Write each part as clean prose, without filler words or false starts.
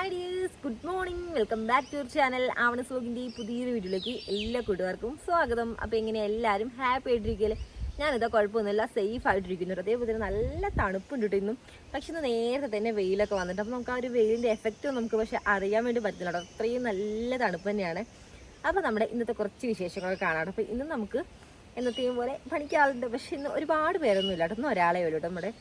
Hi dears, good morning. Welcome back to your channel ആവണസ് വ്ലോഗിൻ്റെ ഈ പുതിയൊരു വീഡിയോയിലേക്ക് എല്ലാ കൂട്ടുകാർക്കും സ്വാഗതം. അപ്പോൾ എങ്ങനെ എല്ലാവരും ഹാപ്പി ആയിട്ടിരിക്കല്? ഞാനിതാ കുഴപ്പമൊന്നുമില്ല, സേഫ് ആയിട്ടിരിക്കുന്നു. അതേപോലെ തന്നെ നല്ല തണുപ്പുണ്ട് കേട്ടോ ഇന്നും. പക്ഷെ ഇന്ന് നേരത്തെ തന്നെ വെയിലൊക്കെ വന്നിട്ട് അപ്പോൾ നമുക്ക് ആ ഒരു വെയിലിൻ്റെ എഫക്റ്റ് നമുക്ക് പക്ഷെ അറിയാൻ വേണ്ടി പറ്റുന്നില്ല കേട്ടോ. അത്രയും നല്ല തണുപ്പ് തന്നെയാണ്. അപ്പോൾ നമ്മുടെ ഇന്നത്തെ കുറച്ച് വിശേഷങ്ങളൊക്കെ കാണാം. അപ്പോൾ ഇന്ന് നമുക്ക് എന്നത്തെയും പോലെ പണിക്കാളുണ്ട്. പക്ഷെ ഇന്ന് ഒരുപാട് പേരൊന്നും ഇല്ല കേട്ടോ. ഇന്ന് ഒരാളെ ഉള്ളൂ കേട്ടോ. നമ്മുടെ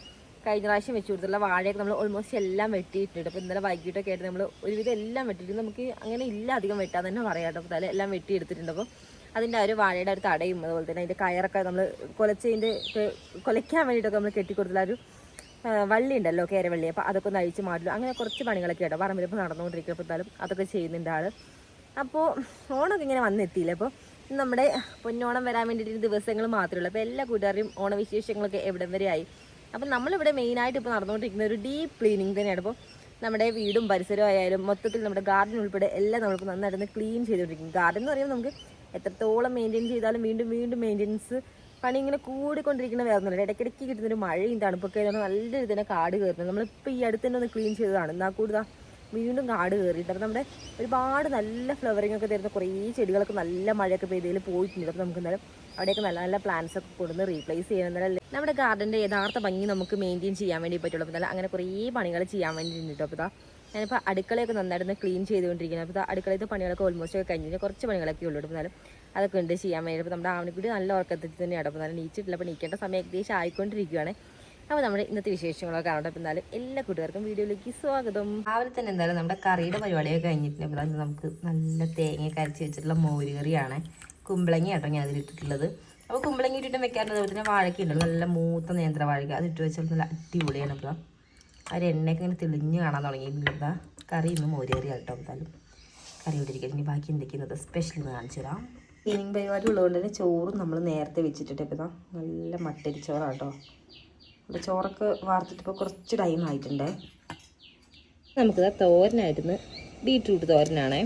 കഴിഞ്ഞ പ്രാവശ്യം വെച്ച് കൊടുത്തുള്ള വാഴയൊക്കെ നമ്മൾ ഓൾമോസ്റ്റ് എല്ലാം വെട്ടിയിട്ടുണ്ട്. അപ്പോൾ ഇന്നലെ വൈകിട്ടൊക്കെ ആയിട്ട് നമ്മൾ ഒരുവിധം എല്ലാം വെട്ടിയിട്ട് നമുക്ക് അങ്ങനെ ഇല്ല അധികം വെട്ടാൻ തന്നെ പറയാം കേട്ടോ. അപ്പോൾ എല്ലാം വെട്ടിയെടുത്തിട്ടുണ്ട്. അപ്പോൾ അതിൻ്റെ ഒരു വാഴയുടെ ഒരു തടയും അതുപോലെ തന്നെ അതിൻ്റെ കയറൊക്കെ നമ്മൾ കൊലയ്ക്കാൻ വേണ്ടിയിട്ടൊക്കെ നമ്മൾ കെട്ടിക്കൊടുത്തുള്ള ഒരു വള്ളി ഉണ്ടല്ലോ, കേരവള്ളി. അപ്പോൾ അതൊക്കെ ഒന്ന് അഴിച്ച് മാറ്റില്ല. അങ്ങനെ കുറച്ച് പണികളൊക്കെ കേട്ടോ പറമ്പിലിപ്പോൾ നടന്നുകൊണ്ടിരിക്കും. അപ്പോൾ എന്തായാലും അതൊക്കെ ചെയ്യുന്നുണ്ട് ആൾ. അപ്പോൾ ഓണമൊക്കെ ഇങ്ങനെ വന്നെത്തിയില്ല. അപ്പോൾ നമ്മുടെ പൊന്നോണം വരാൻ വേണ്ടിയിട്ട് ദിവസങ്ങൾ മാത്രമേ ഉള്ളൂ. അപ്പോൾ എല്ലാ കൂട്ടുകാരെയും ഓണവിശേഷങ്ങളൊക്കെ എവിടം വരെ ആയി. അപ്പം നമ്മളിവിടെ മെയിനായിട്ട് ഇപ്പോൾ നടന്നുകൊണ്ടിരിക്കുന്ന ഒരു ഡീപ്പ് ക്ലീനിങ് തന്നെയാണ്. അപ്പോൾ നമ്മുടെ വീടും പരിസരവും ആയാലും മൊത്തത്തിൽ നമ്മുടെ ഗാർഡൻ ഉൾപ്പെടെ എല്ലാം നമ്മളിപ്പോൾ നന്നായിട്ട് ക്ലീൻ ചെയ്തുകൊണ്ടിരിക്കും. ഗാർഡൻ എന്ന് പറയുമ്പോൾ നമുക്ക് എത്രത്തോളം മെയിൻറ്റെയിൻ ചെയ്താലും വീണ്ടും വീണ്ടും മെയിൻ്റെനൻസ് പണി ഇങ്ങനെ കൂടിക്കൊണ്ടിരിക്കുന്ന വേറൊന്നുമില്ല. ഇടയ്ക്കിടയ്ക്ക് കിട്ടുന്നൊരു മഴയും തണുപ്പൊക്കെ ആയതുകൊണ്ട് നല്ലൊരു ഇതിനെ കാട് കയറുന്നത്. നമ്മളിപ്പോൾ ഈ അടുത്ത് തന്നെ ഒന്ന് ക്ലീൻ ചെയ്തതാണ്. എന്നാൽ കൂടുതൽ വീണ്ടും കാട് കയറിയിട്ട് അപ്പോൾ നമ്മുടെ ഒരുപാട് നല്ല ഫ്ലവറിങ് ഒക്കെ തരുന്ന കുറേ ചെടികളൊക്കെ നല്ല മഴയൊക്കെ പെയ്തതിൽ പോയിട്ടുണ്ട്. അപ്പോൾ നമുക്ക് എന്തായാലും അവിടെയൊക്കെ നല്ല നല്ല പ്ലാന്റ്സ് ഒക്കെ കൊടുന്ന് റീപ്ലേസ് ചെയ്യുന്നതല്ലേ നമ്മുടെ ഗാർഡൻ്റെ യഥാർത്ഥ ഭംഗി നമുക്ക് മെയിൻറ്റെയിൻ ചെയ്യാൻ വേണ്ടി പറ്റുള്ളൂ. അപ്പോൾ നല്ല അങ്ങനെ കുറേ പണികൾ ചെയ്യാൻ വേണ്ടിയിട്ടുണ്ട്. അപ്പോൾ ഞാനിപ്പോൾ അടുക്കളയൊക്കെ നന്നായിട്ട് ക്ലീൻ ചെയ്തുകൊണ്ടിരിക്കുന്നത്. അപ്പോൾ അടുക്കളയത്തെ പണികളൊക്കെ ഓൾമോസ്റ്റ് ഒക്കെ കഴിഞ്ഞ് കുറച്ച് പണികളൊക്കെ ഉള്ളൂ. അപ്പോൾ എന്നാലും അതൊക്കെ ഉണ്ട് ചെയ്യാൻ വേണ്ടി. അപ്പോൾ നമ്മുടെ ആവണിക്കൂടി നല്ല ഉറക്കത്തിൽ തന്നെയാണ്. അപ്പോൾ നല്ല നീച്ചിട്ടില്ല. അപ്പോൾ നീക്കേണ്ട സമയം ഏകദേശം ആയിക്കൊണ്ടിരിക്കുകയാണ്. അപ്പോൾ നമ്മുടെ ഇന്നത്തെ വിശേഷങ്ങളൊക്കെ കാണട്ടെ. അപ്പോൾ എന്നാലും എല്ലാ കൂട്ടുകാർക്കും വീഡിയോയിലേക്ക് സ്വാഗതം. രാവിലെ തന്നെ എന്തായാലും നമ്മുടെ കറിയുടെ പരിപാടിയൊക്കെ കഴിഞ്ഞിട്ടുണ്ട്. അപ്പോൾ നമുക്ക് നല്ല തേങ്ങയൊക്കെ അരച്ച് വെച്ചിട്ടുള്ള മോര് കറിയാണ്. കുമ്പളങ്ങി കേട്ടോ ഞാൻ അതിലിട്ടിട്ടുള്ളത്. അപ്പോൾ കുമ്പളങ്ങി ഇട്ടിട്ടും വെക്കാറുണ്ട്. അതുപോലെ തന്നെ വാഴയ്ക്ക ഉണ്ടല്ലോ, നല്ല മൂത്ത നേന്ത്ര വാഴയ്ക്ക, അതിട്ട് വെച്ചാൽ നല്ല അടിപൊളിയാണ്. അപ്പോൾ ആ ഒരു എണ്ണയൊക്കെ ഇങ്ങനെ തെളിഞ്ഞ് കാണാൻ തുടങ്ങിയിട്ടുണ്ട്. കറി ഇന്ന് മോര് കറി കേട്ടോ. എന്തായാലും കറി ഇട്ടിരിക്കും. ഇനി ബാക്കി എന്തൊക്കെയുന്നത് സ്പെഷ്യൽ എന്ന് കാണിച്ചു തരാം. ക്ലീനിങ് പരിപാടി ഉള്ളതുകൊണ്ട് തന്നെ ചോറും നമ്മൾ നേരത്തെ വെച്ചിട്ടിട്ട് ഇപ്പോൾ നല്ല മട്ടരി ചോറാണ് കേട്ടോ. അപ്പോൾ ചോറൊക്കെ വാർത്തിട്ട് ഇപ്പോൾ കുറച്ച് ടൈം ആയിട്ടുണ്ടേ. നമുക്കിത് തോരനായിരുന്നു, ബീട്രൂട്ട് തോരനാണേ.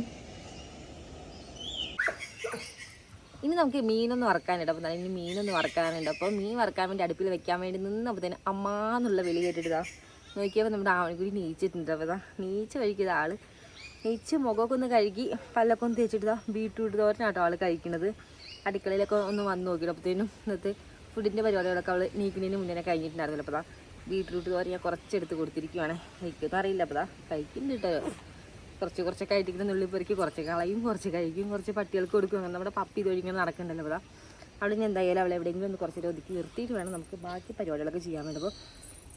ഇനി നമുക്ക് മീനൊന്ന് വറക്കാനുണ്ട്. അപ്പോൾ ഇനി മീനൊന്ന് വറക്കാനുണ്ട്. അപ്പോൾ മീൻ വറക്കാൻ വേണ്ടി അടുപ്പിൽ വെക്കാൻ വേണ്ടി നിന്നപ്പോൾ തന്നെ അമ്മാന്നുള്ള വിളി കേട്ടിട്ടാ നോക്കിയപ്പോൾ നമ്മുടെ ആവണിക്കൂടി നീച്ചിട്ടുണ്ട്. അപ്പോൾ നീച്ച് കഴിക്കുന്ന ആൾ നീച്ച് മുഖമൊക്കെ ഒന്ന് കഴുകി പല്ലൊക്കെ ഒന്ന് തേച്ചിട്ട് ബീട്രൂട്ട് തോരനാട്ടോ ആൾ കഴിക്കുന്നത്. അടുക്കളയിലൊക്കെ ഒന്ന് വന്ന് നോക്കിയപ്പോഴത്തേനും ഇന്നത്തെ ഫുഡിൻ്റെ പരിപാടികളൊക്കെ അവൾ നീക്കുന്നതിന് മുന്നേ കഴിഞ്ഞിട്ടുണ്ടായിരുന്നല്ലോ. അപ്പോൾ ബീട്രൂട്ട് തോരൻ ഞാൻ കുറച്ചെടുത്ത് കൊടുത്തിരിക്കുവാണ്. എനിക്കൊന്നും അറിയില്ല. അപ്പോൾ കഴിക്കുന്നുണ്ട് കേട്ടോ. കുറച്ചൊക്കെ ആയിട്ടിരിക്കുന്ന നുള്ളിപ്പെറുക്കി കുറച്ച് കളയും, കുറച്ച് കഴിക്കും, കുറച്ച് പട്ടികൾക്ക് കൊടുക്കും. അങ്ങനെ നമ്മുടെ പപ്പി തൊഴിങ്ങനെ നടക്കണ്ടല്ലോ. അപ്പോൾ അവിടെ നിന്ന് എന്തായാലും അവളെ എവിടെയെങ്കിലും ഒന്ന് കുറച്ച് ഒതുക്കി നിർത്തിയിട്ട് വേണം നമുക്ക് ബാക്കി പരിപാടികളൊക്കെ ചെയ്യാൻ വേണ്ടി. അപ്പോൾ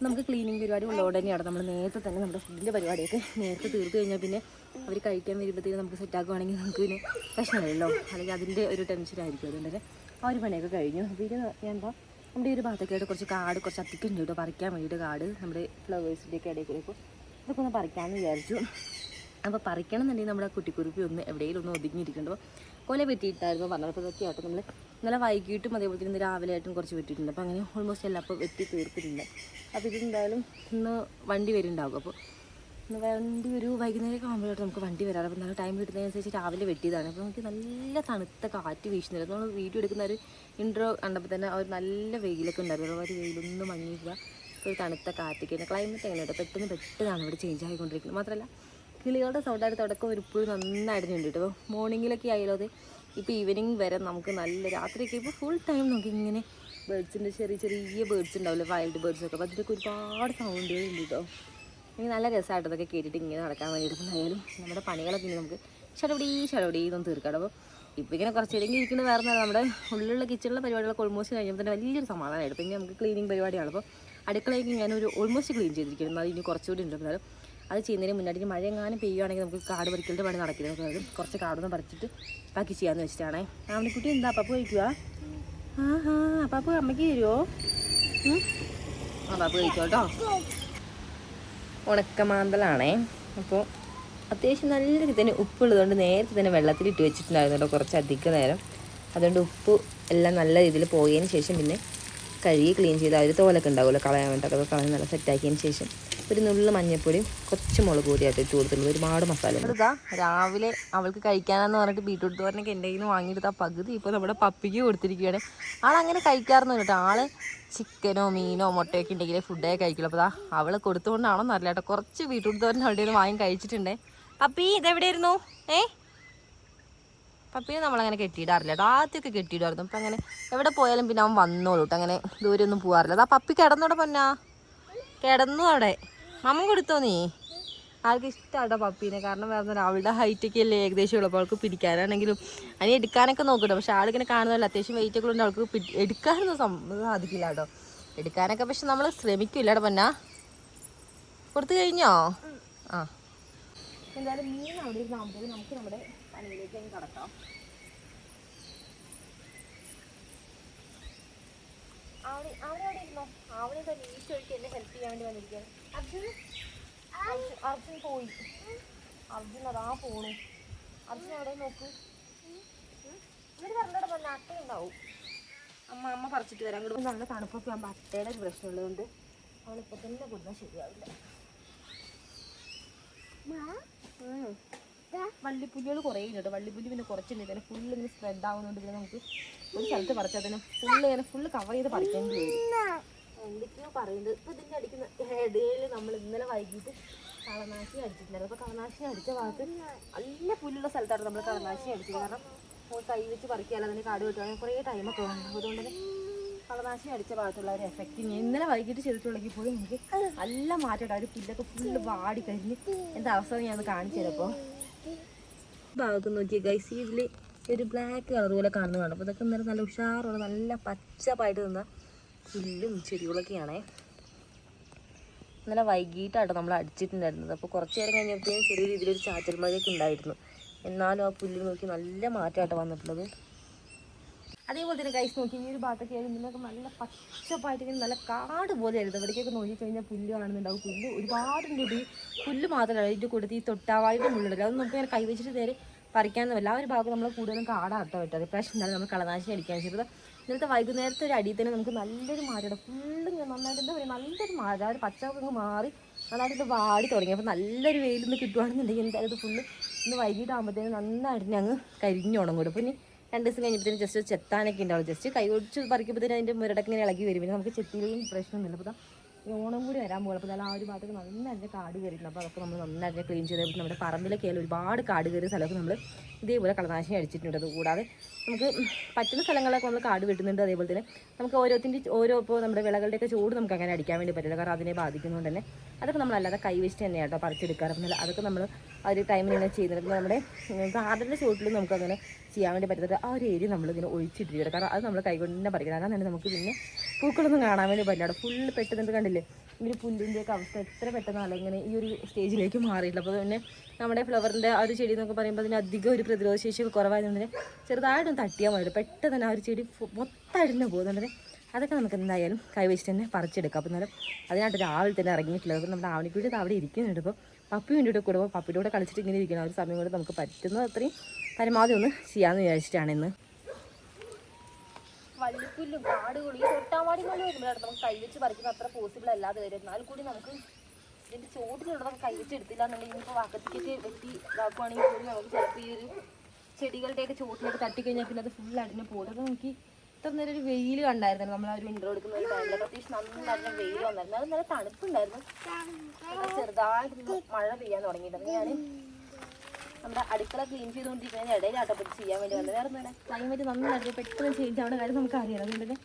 നമുക്ക് ക്ലീനിങ് പരിപാടി ഉള്ളതുകൊണ്ട് തന്നെയാണ് നമ്മൾ നേരത്തെ തന്നെ നമ്മുടെ ഫുഡിൻ്റെ പരിപാടിയൊക്കെ നേരത്തെ തീർത്ത് കഴിഞ്ഞാൽ പിന്നെ അവർ കഴിക്കാൻ വരുമ്പോഴത്തേക്കും നമുക്ക് സെറ്റാക്കുകയാണെങ്കിൽ നമുക്ക് പിന്നെ പ്രശ്നമില്ലല്ലോ. അല്ലെങ്കിൽ അതിൻ്റെ ഒരു ടെൻഷനായിരിക്കും. അതുകൊണ്ട് തന്നെ ആ ഒരു പണിയൊക്കെ കഴിഞ്ഞു. അപ്പോൾ ഇത് ഞാൻ നമ്മുടെ ഈ ഒരു ഭാഗത്തൊക്കെ ആയിട്ട് കുറച്ച് കാട് കുറച്ച് അത്തിക്കുണ്ട് കേട്ടോ, പറിക്കാൻ വേണ്ടിയിട്ട് കാട് നമ്മുടെ ഫ്ലവേഴ്സിൻ്റെയൊക്കെ ഇടയിൽ കൂടെ. ഇപ്പോൾ ഇതൊക്കെ ഒന്ന് പറിക്കാമെന്ന് വിചാരിച്ചു. അപ്പോൾ പറിക്കണം എന്നുണ്ടെങ്കിൽ നമ്മുടെ കുട്ടിക്കുരുപ്പി ഒന്ന് എവിടെയെങ്കിലും ഒന്ന് ഒതുങ്ങിയിരിക്കുന്നുണ്ടോ. കൊല വെട്ടിയിട്ടായിരുന്നു പറഞ്ഞപ്പോൾ ഇതൊക്കെ ആയിട്ട് നമ്മൾ ഇന്നലെ വൈകിട്ടും അതേപോലെ തന്നെ ഇന്ന് രാവിലെ ആയിട്ടും കുറച്ച് വെട്ടിയിട്ടുണ്ട്. അപ്പോൾ അങ്ങനെ ഓൾമോസ്റ്റ് എല്ലാം അപ്പോൾ വെട്ടി തീർത്തിട്ടുണ്ട്. അപ്പോൾ ഇതെന്തായാലും ഇന്ന് വണ്ടി വരുന്നുണ്ടാകും. അപ്പോൾ ഇന്ന് വണ്ടി ഒരു വൈകുന്നേരമൊക്കെ ആകുമ്പോഴായിട്ട് നമുക്ക് വണ്ടി വരാറ്. അപ്പോൾ നല്ല ടൈം കിട്ടുന്നതിനനുസരിച്ച് രാവിലെ വെട്ടിയതാണ്. അപ്പോൾ നമുക്ക് നല്ല തണുത്ത കാറ്റ് വീശുന്നില്ല. നമ്മൾ വീഡിയോ എടുക്കുന്ന ഒരു ഇൻട്രോ കണ്ടപ്പോൾ തന്നെ ഒരു നല്ല വെയിലൊക്കെ ഉണ്ടായിരുന്നു. ഒരു വെയിലൊന്നും മങ്ങിയില്ല, ഒരു തണുത്ത കാറ്റൊക്കെ. ക്ലൈമറ്റ് എങ്ങനെയുണ്ട് പെട്ടെന്നാണ് ഇവിടെ ചേഞ്ച് ആയിക്കൊണ്ടിരിക്കുന്നത്. മാത്രമല്ല കിളികളുടെ സൗണ്ടായിട്ട് തുടക്കം ഇപ്പോഴും നന്നായിട്ടുണ്ട് കേട്ടോ. മോർണിംഗിലൊക്കെ ആയാലും അത് ഇപ്പോൾ ഈവനിങ് വരെ നമുക്ക് നല്ല രാത്രിയൊക്കെ ഇപ്പോൾ ഫുൾ ടൈം നമുക്ക് ഇങ്ങനെ ബേഡ്സിൻ്റെ ചെറിയ ബേഡ്സ് ഉണ്ടാവില്ലേ, വൈൽഡ് ബേഡ്സൊക്കെ. അപ്പോൾ അതിൻ്റെയൊക്കെ ഒരുപാട് സൗണ്ടുകളുണ്ട് കേട്ടോ. എനിക്ക് നല്ല രസമായിട്ട് അതൊക്കെ കേട്ടിട്ട് ഇങ്ങനെ നടക്കാൻ വേണ്ടിയിട്ട്. ആയാലും നമ്മുടെ പണികളൊക്കെ ഇങ്ങനെ നമുക്ക് ഷടപടിയൊന്നും തീർക്കാം. അപ്പോൾ ഇപ്പോൾ ഇങ്ങനെ കുറച്ച് ഇടയ്ക്ക് ഇരിക്കുന്നത് വേറെ നമ്മുടെ ഉള്ളിലുള്ള കിച്ചണിലെ പരിപാടികളൊക്കെ ഓൾമോസ്റ്റ് കഴിഞ്ഞപ്പോൾ തന്നെ വലിയൊരു സമാധാനമായിട്ട്. പിന്നെ നമുക്ക് ക്ലീനിങ് പരിപാടിയാണ്. അപ്പോൾ അടുക്കളയൊക്കെ ഞാനൊരു ഓൾമോസ്റ്റ് ക്ലീൻ ചെയ്തിരിക്കുന്നത്. അത് ഇനി കുറച്ചുകൂടി ഉണ്ട്. എന്നാലും അത് ചെയ്യുന്നതിന് മുന്നായിട്ട് മഴ എങ്ങാനും പെയ്യുകയാണെങ്കിൽ നമുക്ക് കാട് പറിക്കലിൻ്റെ പണി നടക്കില്ല. അതായത് കുറച്ച് കാടൊന്നും പറിച്ചിട്ട് ബാക്കി ചെയ്യാമെന്ന് വെച്ചിട്ടാണേ. ആവണിക്കുട്ടി എന്താ പപ്പ കഴിക്കുക? പപ്പ അമ്മയ്ക്ക് തരുമോ? പപ്പ കഴിക്കും കേട്ടോ. ഉണക്കമാന്തലാണേ. അപ്പോൾ അത്യാവശ്യം നല്ല രീതിയിൽ തന്നെ ഉപ്പുള്ളതുകൊണ്ട് നേരത്തെ തന്നെ വെള്ളത്തിലിട്ട് വെച്ചിട്ടുണ്ടായിരുന്നു കേട്ടോ കുറച്ച് അധികം നേരം. അതുകൊണ്ട് ഉപ്പ് എല്ലാം നല്ല രീതിയിൽ പോയതിന് ശേഷം പിന്നെ കഴുകി ക്ലീൻ ചെയ്ത് അതിൽ തോലൊക്കെ ഉണ്ടാവുമല്ലോ കളയാൻ വേണ്ടിയിട്ട്, അതൊക്കെ കളഞ്ഞ് നല്ല സെറ്റാക്കിയതിന് ശേഷം ഒരു നുള്ള മഞ്ഞൾപ്പൊടിയും കുറച്ച് മുളക് പൊടിയായിട്ട് ഇട്ട് കൊടുത്തുള്ളൂ. ഒരുപാട് മസാല ഇതാ രാവിലെ അവൾക്ക് കഴിക്കാനെന്ന് പറഞ്ഞിട്ട് ബീട്രൂട്ട് തോരനൊക്കെ എൻ്റെ കയ്യിൽ നിന്ന് വാങ്ങിയെടുത്ത പകുതി ഇപ്പോൾ നമ്മുടെ പപ്പിക്ക് കൊടുത്തിരിക്കുകയാണ്. ആളങ്ങനെ കഴിക്കാറൊന്നും കേട്ടോ. ആൾ ചിക്കനോ മീനോ മുട്ടയൊക്കെ ഉണ്ടെങ്കിലേ ഫുഡേ കഴിക്കുള്ളൂ. അപ്പോൾ അവൾ കൊടുത്തുകൊണ്ടാണോ എന്നറിയില്ല കേട്ടോ. കുറച്ച് ബീട്രൂട്ട് തോരൻ അവിടെ നിന്ന് വാങ്ങി കഴിച്ചിട്ടുണ്ടേ. പപ്പി ഇതെവിടെയായിരുന്നു? പപ്പിയെ നമ്മളങ്ങനെ കെട്ടിയിടാറില്ല കേട്ടോ. ആദ്യമൊക്കെ കെട്ടിയിടുമായിരുന്നു. അപ്പം അങ്ങനെ എവിടെ പോയാലും പിന്നെ അവൻ വന്നോളൂ കേട്ടോ. അങ്ങനെ ദൂരെ ഒന്നും പോകാറില്ല. അതാ പപ്പി കിടന്നോടെ പൊന്നാ, കിടന്നു അവിടെ. മമ്മ കൊടുത്തോ നീ? ആൾക്ക് ഇഷ്ടമാട്ടോ പപ്പീനെ. കാരണം വേറെ അവളുടെ ഹൈറ്റൊക്കെ അല്ലേ ഏകദേശം ഉള്ളൂ. അപ്പോൾ അവൾക്ക് പിടിക്കാനാണെങ്കിലും അതിന് എടുക്കാനൊക്കെ നോക്കട്ടോ. പക്ഷെ ആളിങ്ങനെ കാണുന്നതല്ല, അത്യാവശ്യം വെയിറ്റൊക്കെ ഉണ്ട്. അവൾക്ക് എടുക്കാനൊന്നും സാധിക്കില്ല കേട്ടോ. എടുക്കാനൊക്കെ പക്ഷെ നമ്മൾ ശ്രമിക്കില്ല കേട്ടോ. പൊന്നാ കൊടുത്തു കഴിഞ്ഞോ? ആ എന്തായാലും മീൻ അവിടെ ഇരുന്നാകുമ്പോഴത്തേക്ക് നമുക്ക് നമ്മുടെ പണിയിലേക്ക് അങ്ങ് കടക്കാം. അവിടെ ഇരുന്നോ. അവിടെ നീറ്റ് ഒഴിക്ക് എന്നെ ഹെൽപ്പ് ചെയ്യാൻ വേണ്ടി വന്നിരിക്കുകയാണ്. അർജുൻ പോയി. അർജുൻ അതാ പോണു. അർജുൻ അവിടെ നോക്ക്. എന്നിട്ട് പറഞ്ഞിട്ട് പറഞ്ഞ അട്ടയുണ്ടാവും. അമ്മ പറിച്ചിട്ട് വരാം. അങ്ങോട്ട് നല്ല തണുപ്പൊക്കെ ആകുമ്പോൾ അട്ടയുടെ ഒരു പ്രശ്നമുള്ളതുകൊണ്ട് അവളിപ്പോൾ തന്നെ കൊടുത്താൽ ശരിയാവില്ല. വള്ളിപ്പുല്ലുകൾ കുറേ കേട്ടോ. വള്ളിപ്പുല്ല് പിന്നെ കുറച്ചുണ്ട്. തന്നെ ഫുള്ള് ഇങ്ങനെ സ്പ്രെഡ് ആവുന്നതുകൊണ്ട് പിന്നെ നമുക്ക് ഒരു സ്ഥലത്ത് പറിച്ചാൽ തന്നെ ഫുള്ള് ഇങ്ങനെ ഫുള്ള് കവർ ചെയ്ത് പറിക്കേണ്ടി വരും. എന്തൊക്കെയോ പറയുന്നത്. ഇപ്പോൾ ഇതിൻ്റെ അടിക്കുന്ന ഇടയിൽ നമ്മൾ ഇന്നലെ വൈകിട്ട് കളനാശിനി അടിച്ചിട്ടുണ്ടായിരുന്നു. അപ്പോൾ കളനാശിനി അടിച്ച ഭാഗത്ത് നല്ല പുല്ലുള്ള സ്ഥലത്താണ് നമ്മൾ കളനാശിനി അടിച്ചത്. കാരണം കൈ വെച്ച് പറിക്കാതെ അതിന് കാട് വെട്ടുകയാണെങ്കിൽ കുറേ ടൈമൊക്കെ വേണം. അതുകൊണ്ട് തന്നെ കളനാശിനി അടിച്ച ഭാഗത്തുള്ള ഒരു എഫക്റ്റ് ഇന്നലെ വൈകിട്ട് ചെയ്തിട്ടുണ്ടെങ്കിൽ പോലും നമുക്ക് നല്ല മാറ്റം. ഒരു പുല്ലൊക്കെ ഫുള്ള് വാടി കഴിഞ്ഞ് എന്താ അവസ്ഥ ഞാൻ കാണിച്ചു തരാം. അപ്പോൾ ഭാഗത്ത് നോക്കിയ ഗൈസ് ഇതിൽ ഒരു ബ്ലാക്ക് കളർ പോലെ കാണുന്നത് കാണും. അപ്പോൾ ഇതൊക്കെ ഇന്നലെ നല്ല ഉഷാറുള്ള നല്ല പച്ചപ്പായിട്ട് നിന്ന പുല്ലും ചെടികളൊക്കെയാണേ. ഇന്നലെ വൈകിട്ടാട്ടോ നമ്മൾ അടിച്ചിട്ടുണ്ടായിരുന്നത്. അപ്പോൾ കുറച്ച് നേരം കഴിഞ്ഞപ്പോഴത്തേക്കും ചെറിയ രീതിയിലൊരു ചാറ്റൽ മഴയൊക്കെ ഉണ്ടായിരുന്നു. എന്നാലും ആ പുല്ല് നോക്കി നല്ല മാറ്റമായിട്ട് വന്നിട്ടുള്ളത്. അതേപോലെ തന്നെ ഗൈസ് നോക്കി ഈ ഒരു ഭാഗത്തൊക്കെ ആയാലും ഇന്നൊക്കെ നല്ല പച്ചപ്പായിട്ട് നല്ല കാട് പോലെ ആയിരുന്നു. ഇവിടേക്കൊക്കെ നോക്കിക്കഴിഞ്ഞാൽ പുല്ല് കാണുന്നുണ്ടാവും. പുല്ല് ഒരുപാടുണ്ട്. പുല്ല് മാത്രമല്ല ഇതിൻ്റെ കൂട്ടത്തിൽ ഈ തൊട്ടാവായിട്ട് മുള്ളുണ്ട്. അത് നമുക്ക് ഇങ്ങനെ കൈവച്ചിട്ട് നേരെ പറിക്കാനൊന്നുമില്ല. ആ ഒരു ഭാഗം നമ്മൾ കൂടുതലും കാടാട്ടോ ഇട്ടത്. ഇപ്രാവശ്യം എന്നാലും നമ്മൾ കളനാശിനി അടിക്കാൻ ചെയ്തത്. ഇന്നലത്തെ വൈകുന്നേരത്തെ ഒരു അടിയിൽ തന്നെ നമുക്ക് നല്ലൊരു മാറ്റം. ഫുള്ള് നന്നായിട്ട് എന്താ പറയുക നല്ലൊരു മാറ്റം. ആ ഒരു പച്ചപ്പൊക്കെ മാറി നന്നായിട്ട് വാടി തുടങ്ങി. അപ്പോൾ നല്ലൊരു വെയിലൊന്ന് കിട്ടുവാണെന്നുണ്ടെങ്കിൽ എന്തായാലും ഫുള്ള് ഇന്ന് വൈകിട്ടാകുമ്പോഴത്തേനും നന്നായിട്ട് അങ്ങ് കരിഞ്ഞോണം കൂടെ. അപ്പോൾ ഇനി 2 ദിവസം കഴിഞ്ഞപ്പോഴത്തേനും ജസ്റ്റ് ചെത്താനൊക്കെ ഉണ്ടാവും. ജസ്റ്റ് കൈ ഒടിച്ച് പറിക്കുമ്പോഴത്തേനും അതിൻ്റെ മുരടൊക്കെ ഇങ്ങനെ ഇളകി വരും. പിന്നെ നമുക്ക് ചെത്തിയിലും പ്രശ്നമൊന്നുമില്ല. അപ്പോൾ ഓണം കൂടി വരാൻ പോകും. അപ്പോൾ നല്ല ആ ഒരു ഭാഗത്തേക്ക് നന്നായിട്ട് കാട് കയറിയിരുന്നു. അപ്പോൾ അതൊക്കെ നമ്മൾ നന്നായിട്ട് ക്ലീൻ ചെയ്ത് നമ്മുടെ പറമ്പിലൊക്കെ ആയാലും ഒരുപാട് കാട് കയറിയ സ്ഥലമൊക്കെ നമ്മൾ ഇതേപോലെ കളനാശിനി അടിച്ചിട്ടുണ്ട്. അതുകൂടാതെ നമുക്ക് പറ്റുന്ന സ്ഥലങ്ങളൊക്കെ നമ്മൾ കാട് വെട്ടുന്നുണ്ട്. അതേപോലെ തന്നെ നമുക്ക് ഓരോ ഇപ്പോൾ നമ്മുടെ വിളകളുടെയൊക്കെ ചൂട് നമുക്ക് അങ്ങനെ അടിക്കാൻ വേണ്ടി പറ്റില്ല. കാരണം അതിനെ ബാധിക്കുന്നതുകൊണ്ട് തന്നെ അതൊക്കെ നമ്മളല്ലാതെ കൈവച്ചിട്ട് തന്നെയാണ് കേട്ടോ പറിച്ചെടുക്കാറ്. അപ്പോൾ അതൊക്കെ നമ്മൾ ആ ഒരു ടൈമിൽ ഇങ്ങനെ ചെയ്യുന്നത്. നമ്മുടെ ഗാർഡൻ്റെ ചുവട്ടിലും നമുക്കങ്ങനെ ചെയ്യാൻ വേണ്ടി പറ്റുന്നത് ആ ഒരു ഏരിയ നമ്മളിങ്ങനെ ഒഴിച്ചിട്ടിരിക്കുക. കാരണം അത് നമ്മൾ കൈകൊണ്ട് തന്നെ പറിക്കണം. അതാണ് തന്നെ നമുക്ക് പിന്നെ പൂക്കളൊന്നും കാണാൻ വേണ്ടി പറ്റില്ല. ഫുള്ള് പെട്ടെന്ന് കണ്ടില്ലേ ഈ ഒരു പുല്ലിൻ്റെയൊക്കെ അവസ്ഥ എത്ര പെട്ടെന്നല്ല ഇങ്ങനെ ഈ ഒരു സ്റ്റേജിലേക്ക് മാറിയിട്ടില്ല. അപ്പോൾ പിന്നെ നമ്മുടെ ഫ്ലവറിൻ്റെ ആ ഒരു ചെടി എന്നൊക്കെ പറയുമ്പോൾ അതിന് അധികം ഒരു പ്രതിരോധ ശേഷിയൊക്കെ കുറവായതുകൊണ്ട് ചെറുതായിട്ടൊന്ന് തട്ടിയാൽ മതി. പെട്ടെന്ന് തന്നെ ആ ഒരു ചെടി മൊത്തമായിട്ട് പോകുന്നുണ്ട്. അതൊക്കെ നമുക്ക് എന്തായാലും കൈവച്ചിട്ട് തന്നെ പറിച്ചെടുക്കാം. അപ്പോൾ എന്നാലും അതിനായിട്ട് രാവിലെ തന്നെ ഇറങ്ങിയിട്ടില്ല. അപ്പോൾ നമ്മുടെ ആവണിക്കുട്ടി അവിടെ ഇരിക്കുന്നുണ്ട്. ഇപ്പോൾ പപ്പി വേണ്ടിയിട്ട് കൂടുമ്പോൾ പപ്പിയുടെ കൂടെ കളിച്ചിട്ട് ഇങ്ങനെ ഇരിക്കണം. ആ ഒരു സമയം കൊണ്ട് നമുക്ക് പറ്റുന്നത് അത്രയും പരമാവധി ഒന്ന് ചെയ്യാമെന്ന് വിചാരിച്ചിട്ടാണ് ഇന്ന്. വള്ളിപ്പുല്ലും കാടുകളും ഈ തൊട്ടാവാടി മണ്ണും വരുമ്പോഴാണ് നമുക്ക് കൈവച്ച് പറിക്കുന്ന അത്ര പോസിബിൾ അല്ലാതെ വരും. എന്നാൽ കൂടി നമുക്ക് ഇതിൻ്റെ ചോട്ടിലുള്ള നമുക്ക് കൈവച്ച് എടുത്തില്ല എന്നുണ്ടെങ്കിൽ ഇപ്പോൾ വക്കത്തേക്ക് വെട്ടി ഇതാക്കുവാണെങ്കിൽ കൂടി നമുക്ക് ചിലപ്പോൾ ഈ ഒരു ചെടികളുടെയൊക്കെ ചോട്ടിലൊക്കെ തട്ടിക്കഴിഞ്ഞാൽ പിന്നെ അത് ഫുൾ അടിഞ്ഞ് പോകും. അപ്പോൾ നമുക്ക് ഇത്ര നേരം ഒരു വെയിൽ കണ്ടായിരുന്നു. നമ്മൾ ആ ഒരു ഇൻട്രോ എടുക്കുന്ന ഒരു ടൈമിലൊക്കെ അത്യാവശ്യം നന്നായിട്ട് വെയിൽ വന്നായിരുന്നു. അത് നല്ല തണുപ്പുണ്ടായിരുന്നു. ചെറുതായിട്ട് മഴ പെയ്യാൻ തുടങ്ങിയിട്ടുണ്ട്. ഞാൻ നമ്മുടെ അടുക്കള ക്ലീൻ ചെയ്തുകൊണ്ടിരിക്കുന്ന ഇടയിലാട്ടപ്പോൾ ചെയ്യാൻ വേണ്ടി വന്നത്. വേറെ തന്നെ ക്ലൈമറ്റ് നന്നായിട്ട് പെട്ടെന്ന് ചേഞ്ച് ആവുന്ന കാര്യം നമുക്ക് അറിയാം. അതുകൊണ്ട് തന്നെ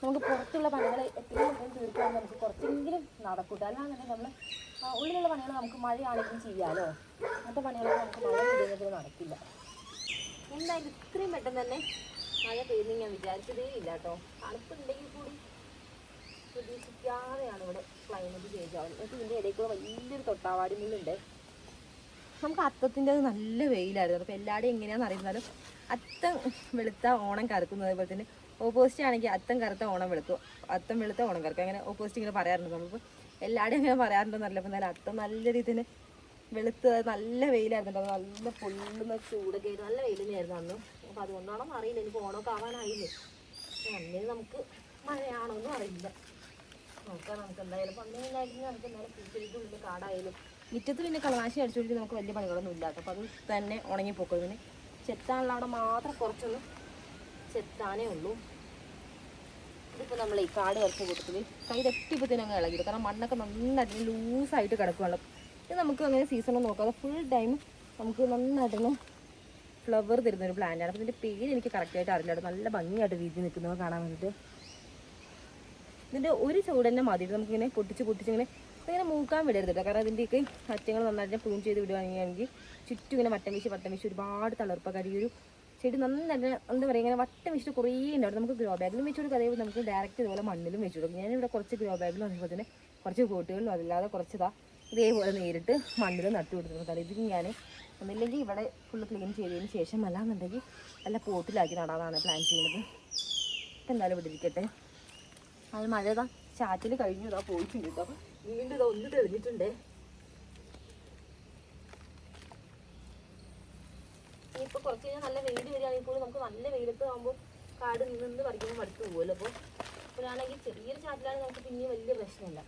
നമുക്ക് പുറത്തുള്ള പണികൾ എത്രയും പെട്ടെന്ന് തീർക്കാൻ നമുക്ക് കുറച്ചെങ്കിലും നടക്കൂട്ടോ. അല്ലാതെ നമ്മൾ ഉള്ളിലുള്ള പണികൾ നമുക്ക് മഴയാണെങ്കിലും ചെയ്യാമല്ലോ. അങ്ങനത്തെ പണികളൊക്കെ നമുക്ക് മഴ പെയ്യുന്നതിന് നടക്കില്ല. എന്തായാലും ഇത്രയും പെട്ടെന്ന് തന്നെ മഴ പെയ്യുന്നത് ഞാൻ വിചാരിച്ചതേ ഇല്ല കേട്ടോ. തണുപ്പുണ്ടെങ്കിൽ കൂടി പ്രതീക്ഷിക്കാതെയാണ് ഇവിടെ ക്ലൈമറ്റ് ചേഞ്ച് ആവുന്നത്. എന്നിട്ട് ഇതിൻ്റെ ഇടയിൽ കൂടെ വലിയൊരു തൊട്ടാവാടി മുള്ളുണ്ട്. നമുക്ക് അത്തത്തിൻ്റെ അത് നല്ല വെയിലായിരുന്നു. അപ്പോൾ എല്ലാവരുടെയും എങ്ങനെയാണെന്ന് അറിയുന്നാലും അത്തം വെളുത്ത ഓണം കറുക്കുന്നത്. അതുപോലെ തന്നെ ഓപ്പോസിറ്റ് ആണെങ്കിൽ അത്തം കറുത്ത ഓണം വെളുക്കും, അത്തം വെളുത്ത ഓണം കറുക്കും. അങ്ങനെ ഓപ്പോസിറ്റ് ഇങ്ങനെ പറയാറുണ്ട്. നമ്മളിപ്പോൾ എല്ലാവരുടെയും അങ്ങനെ പറയാറുണ്ടെന്നല്ല. അപ്പോൾ എന്നാലും അത്തം നല്ല രീതിയിൽ വെളുത്ത് നല്ല വെയിലായിരുന്നു. അത് നല്ല പൊള്ളുന്ന ചൂടൊക്കെ ആയിരുന്നു. നല്ല വെയിൽ തന്നെയായിരുന്നു അന്ന്. അപ്പോൾ അതുകൊണ്ടാണോ അറിയില്ല. എനിക്ക് ഓണമൊക്കെ ആവാനായില്ലേ. അന്നേ നമുക്ക് മഴയാണോ എന്നും അറിയില്ല. നോക്കാം നമുക്ക് എന്തായാലും. അപ്പോൾ അങ്ങനെയായിരുന്നു നമുക്ക് എന്തായാലും പൂച്ചെടിക്കുള്ളിൽ കാടായാലും. മുറ്റത്ത് പിന്നെ കളനാശി അടിച്ചുകൊടുത്ത് നമുക്ക് വലിയ പണികളൊന്നും ഇല്ല കേട്ടോ. അപ്പോൾ അത് തന്നെ ഉണങ്ങിപ്പോക്കും. പിന്നെ ചെത്താനുള്ള അവിടെ മാത്രം കുറച്ചൊന്ന് ചെത്താനേ ഉള്ളൂ. ഇതിപ്പോൾ നമ്മൾ ഈ കാട് വരച്ച കൂട്ടത്തിൽ കൈ തട്ടിപ്പോൾ തന്നെ അങ്ങ് ഇളകിയിട്ട്, കാരണം മണ്ണൊക്കെ നന്നായിട്ട് ലൂസായിട്ട് കിടക്കുകയാണ്. ഇത് നമുക്ക് അങ്ങനെ സീസണൊന്നും നോക്കാതെ ഫുൾ ടൈം നമുക്ക് നന്നായിട്ടൊന്ന് ഫ്ലവർ തരുന്നൊരു പ്ലാന്റാണ്. അപ്പോൾ ഇതിൻ്റെ പേര് എനിക്ക് കറക്റ്റായിട്ട് അറിയില്ല. നല്ല ഭംഗിയായിട്ട് വീട്ടിൽ നിൽക്കുന്നത് കാണാൻ വേണ്ടിയിട്ട്. ഇതിൻ്റെ ഒരു ചൂട് തന്നെ മതി. നമുക്കിങ്ങനെ പൊട്ടിച്ചിങ്ങനെ ഇങ്ങനെ മൂക്കാൻ വിടരുത് കേട്ടോ. കാരണം അതിൻ്റെയൊക്കെ അറ്റങ്ങൾ നന്നായിട്ട് പ്രൂൺ ചെയ്ത് വിടുകയാണെങ്കിൽ ചുറ്റും ഇങ്ങനെ വട്ടം വീശി ഒരുപാട് തളർപ്പൊക്കെ ഈ ഒരു ചെടി നന്നായിട്ട് എന്താ പറയുക, ഇങ്ങനെ വട്ടം വെച്ചിട്ട് കുറേ ഉണ്ടാവും. നമുക്ക് ഗ്രോ ബാഗിലും വെച്ച് കൊടുക്കുക, അതേപോലെ നമുക്ക് ഡയറക്റ്റ് ഇതുപോലെ മണ്ണിലും വെച്ച് കൊടുക്കും. ഞാനിവിടെ കുറച്ച് ഗ്രോ ബാഗിലും അതുപോലെ തന്നെ കുറച്ച് പോട്ടുകളിലും അതല്ലാതെ കുറച്ചതാ ഇതേപോലെ നേരിട്ട് മണ്ണിലും നട്ടു കൊടുത്തിട്ടുണ്ട്. കാരണം ഇതിന് ഞാൻ ഒന്നില്ലെങ്കിൽ ഇവിടെ ഫുള്ള് ക്ലീൻ ചെയ്തതിന് ശേഷം അല്ലാന്നുണ്ടെങ്കിൽ നല്ല പോട്ടിലാക്കി നടാനാണ് പ്ലാൻ ചെയ്യുന്നത്. ഇപ്പം എന്തായാലും ഇവിടെ ഇരിക്കട്ടെ. അത് മഴ ഇതാ ചാറ്റിൽ കഴിഞ്ഞു ഇതാ പോയിട്ടുണ്ട് കേട്ടോ. വീണ്ടും ഇതാ ഒന്ന് തെളിഞ്ഞിട്ടുണ്ട്. ഇനിയിപ്പോൾ കുറച്ച് കഴിഞ്ഞാൽ നല്ല വെയിൽ വരികയാണെങ്കിൽ പോലും നമുക്ക് നല്ല വെയിലത്ത് ആകുമ്പോൾ കാട് നിന്ന് പറിക്കുമ്പോൾ മടുത്ത് പോകുമല്ലോ. അപ്പോൾ ഇപ്പോഴാണെങ്കിൽ ചെറിയൊരു ചാറ്റിലാണെങ്കിൽ നമുക്ക് പിന്നെ വലിയ പ്രശ്നമില്ല.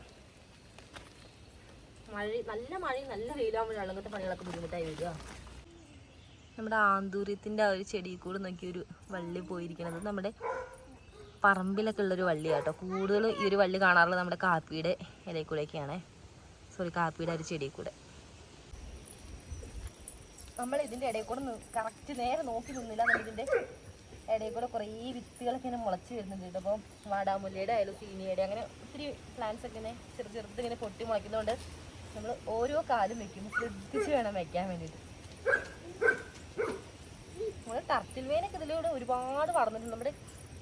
നല്ല മഴയും നല്ല വെയിലാകുമ്പോഴാണ് അങ്ങനത്തെ പണികളൊക്കെ ബുദ്ധിമുട്ടായി വരിക. നമ്മുടെ ആന്തൂര്യത്തിൻ്റെ ആ ഒരു ചെടിയിൽ കൂടെ നോക്കിയൊരു വള്ളി പോയിരിക്കുന്നത് നമ്മുടെ പറമ്പിലൊക്കെ ഉള്ളൊരു വള്ളിയാട്ടോ. കൂടുതൽ ഈ ഒരു വള്ളി കാണാറുള്ളത് നമ്മുടെ കാപ്പിയുടെ ഇലയിൽ കൂടെയൊക്കെയാണ്. കാപ്പിയുടെ ഒരു ചെടിയിൽ കൂടെ നമ്മൾ ഇതിൻ്റെ ഇടയിൽ കൂടെ കറക്റ്റ് നേരെ നോക്കി നിന്നില്ല. ഇതിൻ്റെ ഇടയിൽ കൂടെ കുറേ വിത്തുകളൊക്കെ ഇങ്ങനെ മുളച്ച് വരുന്നുണ്ട്. അപ്പോൾ വാടാമുല്ലയുടെ ആയാലും സീനിയുടെ അങ്ങനെ ഒത്തിരി പ്ലാന്റ്സ് ഒക്കെ ഇങ്ങനെ ചെറുതിങ്ങനെ പൊട്ടി മുളയ്ക്കുന്നതുകൊണ്ട് നമ്മൾ ഓരോ കാലും വെക്കുമ്പോൾ ശ്രദ്ധിച്ച് വേണം വെക്കാൻ വേണ്ടിയിട്ട്. നമ്മൾ ടർട്ടിൽ വെയിനൊക്കെ ഇതിലൂടെ ഒരുപാട് വളർന്നിട്ടുണ്ട്. നമ്മുടെ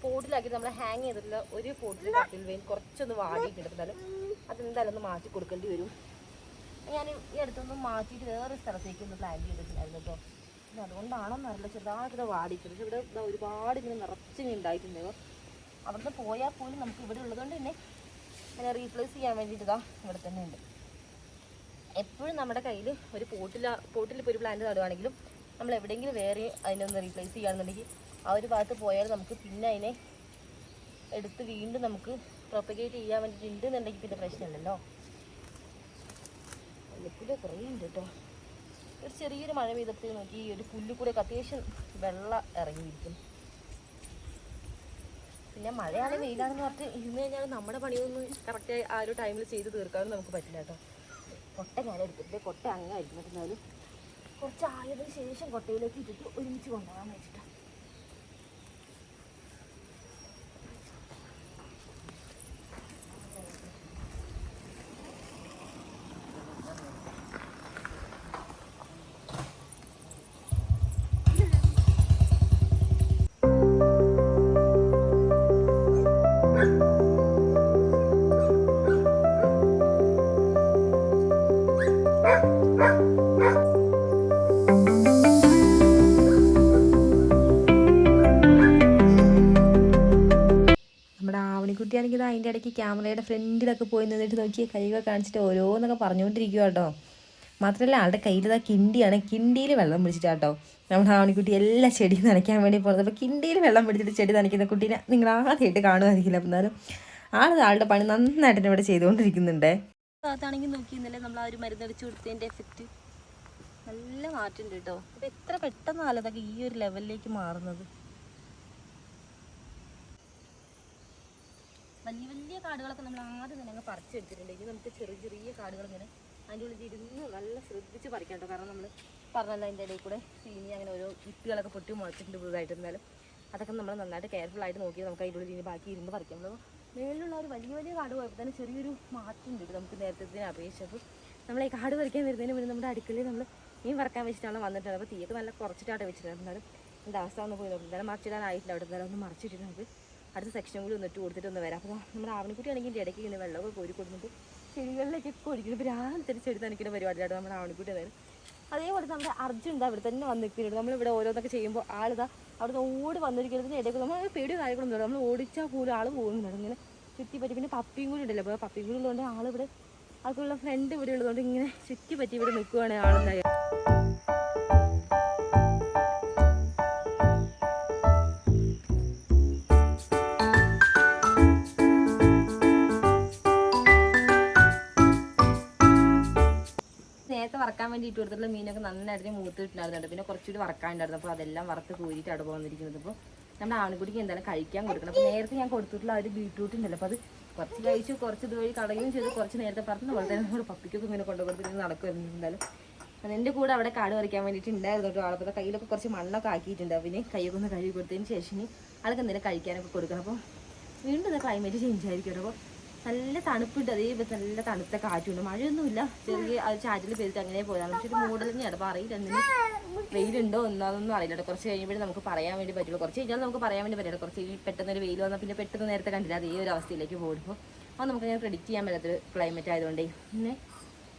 പോട്ടിലാക്കി നമ്മൾ ഹാങ് ചെയ്തിട്ടുള്ള ഒരു പോട്ടിൽ ടർട്ടിൽ വെയിൻ കുറച്ചൊന്ന് വാടിയിട്ടുണ്ട്. എന്നാലും അതെന്തായാലും ഒന്ന് മാറ്റി കൊടുക്കേണ്ടി വരും. ഞാൻ ഈ അടുത്തൊന്ന് മാറ്റിയിട്ട് വേറെ സ്ഥലത്തേക്ക് ഒന്ന് പ്ലാൻ ചെയ്തിട്ടുണ്ടായിരുന്നു കേട്ടോ. പിന്നെ അതുകൊണ്ടാണോന്ന് അറിയില്ല, ചെറുതായിട്ട് വാടിയിട്ടുണ്ട്. പക്ഷെ ഇവിടെ ഒരുപാട് ഇങ്ങനെ നിറച്ചിങ്ങനെ ഉണ്ടായിട്ടുണ്ടായിരുന്നു. അവിടുന്ന് പോയാൽ പോലും നമുക്ക് ഇവിടെ ഉള്ളതുകൊണ്ട് തന്നെ ഇങ്ങനെ റീപ്ലേസ് ചെയ്യാൻ വേണ്ടിയിട്ട് ഇതാ ഇവിടെ തന്നെ ഉണ്ട്. എപ്പോഴും നമ്മുടെ കയ്യിൽ ഒരു പോട്ടിലിപ്പോൾ ഒരു പ്ലാന്റ് നടുവാണെങ്കിലും നമ്മൾ എവിടെയെങ്കിലും വേറെ അതിനൊന്ന് റീപ്ലേസ് ചെയ്യുകയാണെന്നുണ്ടെങ്കിൽ ആ ഒരു ഭാഗത്ത് പോയാൽ നമുക്ക് പിന്നെ അതിനെ എടുത്ത് വീണ്ടും നമുക്ക് പ്രൊപ്പഗേറ്റ് ചെയ്യാൻ വേണ്ടിയിട്ട് ഉണ്ടെന്നുണ്ടെങ്കിൽ പിന്നെ പ്രശ്നമില്ലല്ലോ. പുല്ല് കുറേ ഉണ്ട് കേട്ടോ. ഒരു ചെറിയൊരു മഴ പെയ്തപ്പോൾ നോക്കി ഈ ഒരു പുല്ല് കൂടെ അത്യാവശ്യം വെള്ളം ഇറങ്ങിയിരിക്കും. പിന്നെ മഴയാണെങ്കിൽ വെയിലാണെന്ന് പറഞ്ഞിട്ട് ഇരുന്ന് കഴിഞ്ഞാൽ നമ്മുടെ പണിയൊന്നും കറക്റ്റ് ആ ഒരു ടൈമിൽ ചെയ്ത് തീർക്കാനും നമുക്ക് പറ്റില്ല കേട്ടോ. കൊട്ട ഞാൻ എടുത്തിട്ട് കൊട്ട അങ്ങായിരിക്കും. എന്നാലും കുറച്ച് ആയതിനു ശേഷം കൊട്ടയിലേക്ക് ഇട്ടിട്ട് ഒരുമിച്ച് കൊണ്ടുപോകാൻ വെച്ചിട്ട് കുട്ടിയാണെങ്കിൽ അതിൻ്റെ ഇടയ്ക്ക് ക്യാമറയുടെ ഫ്രണ്ടിലൊക്കെ പോയി നിന്നിട്ട് നോക്കി കൈകൾ കാണിച്ചിട്ട് ഓരോന്നൊക്കെ പറഞ്ഞുകൊണ്ടിരിക്കുക കേട്ടോ. മാത്രമല്ല ആളുടെ കയ്യിലിതാ കിണ്ടിയാണ്. കിണ്ടിയിൽ വെള്ളം പിടിച്ചിട്ടാട്ടോ നമ്മുടെ ആവണിക്കുട്ടി എല്ലാ ചെടിയും നനയ്ക്കാൻ വേണ്ടി പോകുന്നത്. അപ്പോൾ കിണ്ടിയിൽ വെള്ളം പിടിച്ചിട്ട് ചെടി നനയ്ക്കുന്ന കുട്ടീനെ നിങ്ങൾ ആദ്യമായിട്ട് കാണുമായിരിക്കില്ല. അപ്പം എന്നാലും ആളുടെ പണി നന്നായിട്ട് ഇവിടെ ചെയ്തുകൊണ്ടിരിക്കുന്നുണ്ട്. ഭാഗത്താണെങ്കിൽ നോക്കി ഇന്നലെ നമ്മൾ ആ ഒരു മരുന്നടിച്ച് കൊടുത്തതിൻ്റെ എഫക്റ്റ് നല്ല മാറ്റമുണ്ട് കേട്ടോ. അപ്പോൾ എത്ര പെട്ടെന്നാണ് അതൊക്കെ ഈ ഒരു ലെവലിലേക്ക് മാറുന്നത്. വലിയ കാടുകളൊക്കെ നമ്മൾ ആദ്യം തന്നെ അങ്ങ് പറിച്ചെടുത്തിട്ടുണ്ടെങ്കിൽ നമുക്ക് ചെറിയ കാടുകൾ ഇങ്ങനെ അതിൻ്റെ ഉള്ളിൽ ഇരുന്ന് നല്ല ശ്രദ്ധിച്ച് പറിക്കാം കേട്ടോ. കാരണം നമ്മൾ പറഞ്ഞല്ലോ അതിൻ്റെ ഇടയിൽ കൂടെ ചീനി അങ്ങനെ ഓരോ വിത്തുകളൊക്കെ പൊട്ടി മുളച്ചിട്ടുണ്ട് പുതുതായിട്ടിരുന്നാലും അതൊക്കെ നമ്മൾ നന്നായിട്ട് കെയർഫുള്ളായിട്ട് നോക്കി നമുക്ക് അതിൻ്റെ ഉള്ളിൽ ഇനി ബാക്കി ഇരുന്ന് പറിക്കാം. നമ്മൾ മേളിലുള്ള ഒരു വലിയ കാട് പോയപ്പോൾ തന്നെ ചെറിയൊരു മാറ്റം ഉണ്ട് നമുക്ക് നേരത്തെ അപേക്ഷിച്ചപ്പോൾ. നമ്മൾ ഈ കാട് പറിക്കാൻ വരുന്നതിന് മുന്നേ നമ്മുടെ അടുക്കളയിൽ നമ്മൾ മീൻ വറക്കാൻ വെച്ചിട്ടാണ് വന്നിട്ടുള്ളത്. അപ്പോൾ തീയൊക്കെ നല്ല കുറച്ചിട്ടാണ് വെച്ചിട്ടുണ്ട്. എന്നാലും എൻ്റെ അവസ്ഥ ഒന്ന് പോയി നോക്കും. എന്തായാലും മറിച്ചിടാനായിട്ടില്ല. അവിടെ എന്തായാലും ഒന്ന് മറിച്ചിട്ട് നമുക്ക് അടുത്ത സെക്ഷൻ കൂടി ഒന്നിട്ട് കൊടുത്തിട്ടൊന്ന് വരാം. അപ്പോൾ നമ്മുടെ ആവണിക്കുട്ടി ആണെങ്കിൽ ഇതിൻ്റെ ഇടയ്ക്ക് ഇങ്ങനെ വെള്ളമൊക്കെ കോരി കൊടുത്തിട്ട് ചെടികളിലേക്കൊക്കെ ഒഴിക്കുന്നു. ഇപ്പോൾ രാവിലെ ചെടി നനയ്ക്കുന്ന പരിപാടിയാണ് നമ്മുടെ ആവണിക്കുട്ടി. അതായത് അതേപോലെ നമ്മുടെ അർജുൻ അവിടെ തന്നെ വന്ന് നിൽക്കുന്നുണ്ട്. നമ്മളിവിടെ ഓരോന്നൊക്കെ ചെയ്യുമ്പോൾ ആളിതാ അവിടെ നിന്ന് ഓടി വന്നിരിക്കുന്നതിന് ഇടയ്ക്ക് നമ്മൾ പേടിയോ കാര്യങ്ങളൊന്നും നമ്മൾ ഓടിച്ചാൽ പോലും ആൾ പോകുന്നുണ്ട്. ഇങ്ങനെ ചുറ്റിപ്പറ്റി. പിന്നെ പപ്പിയും കൂടി ഉണ്ടല്ലോ. അപ്പോൾ പപ്പിയും കൂടി ഉള്ളതുകൊണ്ട് ആളിവിടെ ആൾക്കുള്ള ഫ്രണ്ട് ഇവിടെ ഉള്ളതുകൊണ്ട് ഇങ്ങനെ ചുറ്റിപ്പറ്റി ഇവിടെ നിൽക്കുവാണ് ആളെന്തായാലും. വേണ്ടി ഇട്ട് കൊടുത്തിട്ടുള്ള മീനൊക്കെ നന്നായിട്ട് മൂത്ത് കിട്ടുന്നുണ്ടായിരുന്നു. പിന്നെ കുറച്ചുകൂടി വറക്കാനുണ്ടായിരുന്നു. അപ്പോൾ അതെല്ലാം വറുത്ത് കോരിയിട്ട് അവിടെ വന്നിരിക്കുന്നത്. അപ്പോൾ നമ്മുടെ ആൺകുട്ടിക്ക് എന്തായാലും കഴിക്കാൻ കൊടുക്കണം. അപ്പോൾ നേരത്തെ ഞാൻ കൊടുത്തിട്ടുള്ള ഒരു ബീട്രൂട്ട് ഉണ്ടല്ലോ, അപ്പോൾ അത് കുറച്ച് കഴിച്ചു, കുറച്ച് ഇതുവഴി കളയുകയും ചെയ്തു. കുറച്ച് നേരത്തെ പറഞ്ഞ പോലെ തന്നെ നമ്മുടെ പപ്പിക്കൊക്കെ ഇങ്ങനെ കൊണ്ടുകൊടുത്തിട്ട് നടക്കുമായിരുന്നു. എന്തായാലും അതിൻ്റെ കൂടെ അവിടെ കാട് പറിക്കാൻ വേണ്ടിയിട്ട് ഉണ്ടായിരുന്നു കേട്ടോ. ആളപ്പോൾ കയ്യിലൊക്കെ കുറച്ച് മണ്ണൊക്കെ ആക്കിയിട്ടുണ്ട്. പിന്നെ കൈയൊക്കെ ഒന്ന് കഴുകി കൊടുത്തതിന് ശേഷം ആൾക്ക് എന്തെങ്കിലും കഴിക്കാനൊക്കെ കൊടുക്കണം. അപ്പോൾ വീണ്ടും ഇത് ക്ലൈമറ്റ് ചേഞ്ച് ആയിരിക്കും കേട്ടോ. അപ്പോൾ നല്ല തണുപ്പുണ്ട്, അതേപോലെ നല്ല തണുത്ത കാറ്റുണ്ട്. മഴയൊന്നുമില്ല, ചെറിയ ചാറ്റിൽ പെയ്തിട്ട് അങ്ങനെ പോയതാണ്. പക്ഷേ ഒരു മൂടൽ തന്നെയാണ്. അപ്പോൾ അറിയില്ല എന്തിന് വെയിലുണ്ടോ ഒന്നാതൊന്നും അറിയില്ല കേട്ടോ. കുറച്ച് കഴിയുമ്പോഴേ നമുക്ക് പറയാൻ വേണ്ടി പറ്റുള്ളൂ. കുറച്ച് കഴിഞ്ഞാൽ നമുക്ക് പറയാൻ വേണ്ടി പറ്റില്ല. കുറച്ച് പെട്ടെന്ന് ഒരു വെയിൽ വന്നാൽ പിന്നെ പെട്ടെന്ന് നേരത്തെ കണ്ടില്ല അതേ ഒരു അവസ്ഥയിലേക്ക് പോകുമ്പോൾ അപ്പോൾ നമുക്ക് ഞാൻ പ്രെഡിക്റ്റ് ചെയ്യാൻ പറ്റാത്തൊരു ക്ലൈമറ്റ് ആയതുകൊണ്ടേ. പിന്നെ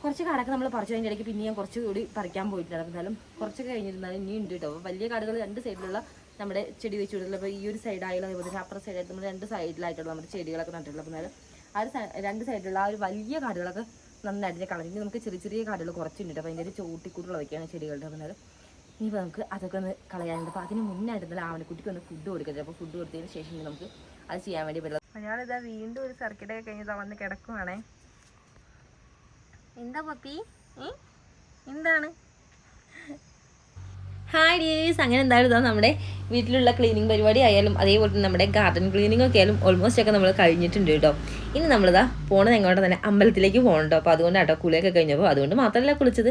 കുറച്ച് കാടൊക്കെ നമ്മൾ പറിച്ചു കഴിഞ്ഞ ഇടയ്ക്ക് പിന്നെ ഞാൻ കുറച്ചുകൂടി പറിക്കാൻ പോയിട്ടുണ്ട്. എന്നാലും കുറച്ചൊക്കെ കഴിഞ്ഞിരുന്നാലും ഇനി ഉണ്ട് കേട്ടോ. വലിയ കാടുകൾ രണ്ട് സൈഡിലുള്ള നമ്മുടെ ചെടി വെച്ച് കൊടുത്തില്ല. അപ്പോൾ ഈ ഒരു സൈഡായാലും അതുപോലെ അപ്പുറം സൈഡായിട്ട് നമ്മൾ രണ്ട് സൈഡിലായിട്ടുള്ള നമ്മുടെ ചെടികളൊക്കെ നട്ടിട്ടുള്ളത്. അപ്പോൾ എന്നാലും ആ ഒരു രണ്ട് സൈഡിലുള്ള ആ ഒരു വലിയ കാടുകളൊക്കെ നന്നായിട്ട് കളഞ്ഞിട്ട് നമുക്ക് ചെറിയ ചെറിയ കാടുകൾ കുറച്ചുണ്ട്. അപ്പോൾ അതിൻ്റെ ഒരു ചോട്ടിക്കൂട്ടുള്ളതൊക്കെയാണ് ചെടികളുടെ. അപ്പോൾ എന്നാലും ഇനിയിപ്പോൾ നമുക്ക് അതൊക്കെ ഒന്ന് കളയാനുണ്ട്. അപ്പോൾ അതിന് മുന്നായിട്ട് ആവണക്കുട്ടിക്ക് ഒന്ന് ഫുഡ് കൊടുക്കരുത്. അപ്പോൾ ഫുഡ് കൊടുത്തതിന് ശേഷം നമുക്ക് അത് ചെയ്യാൻ വേണ്ടി പറ്റില്ല. ഞാനിതാ വീണ്ടും ഒരു സർക്കിട്ടൊക്കെ കഴിഞ്ഞതാ വന്ന് കിടക്കുവാണേ. എന്താ പപ്പി എന്താണ്? ഹായ് ഡീസ്, അങ്ങനെ എന്തായാലും ഇതാ നമ്മുടെ വീട്ടിലുള്ള ക്ലീനിങ് പരിപാടി ആയാലും അതേപോലെ തന്നെ നമ്മുടെ ഗാർഡൻ ക്ലീനിങ് ഒക്കെ ആയാലും ഓൾമോസ്റ്റ് ഒക്കെ നമ്മൾ കഴിഞ്ഞിട്ടുണ്ട് കേട്ടോ. ഇനി നമ്മളിതാ പോണത് എങ്ങോട്ട് തന്നെ അമ്പലത്തിലേക്ക് പോകണം കേട്ടോ. അപ്പോൾ അതുകൊണ്ട് കേട്ടോ കുളിയൊക്കെ കഴിഞ്ഞപ്പോൾ അതുകൊണ്ട് മാത്രമല്ല കുളിച്ചത്,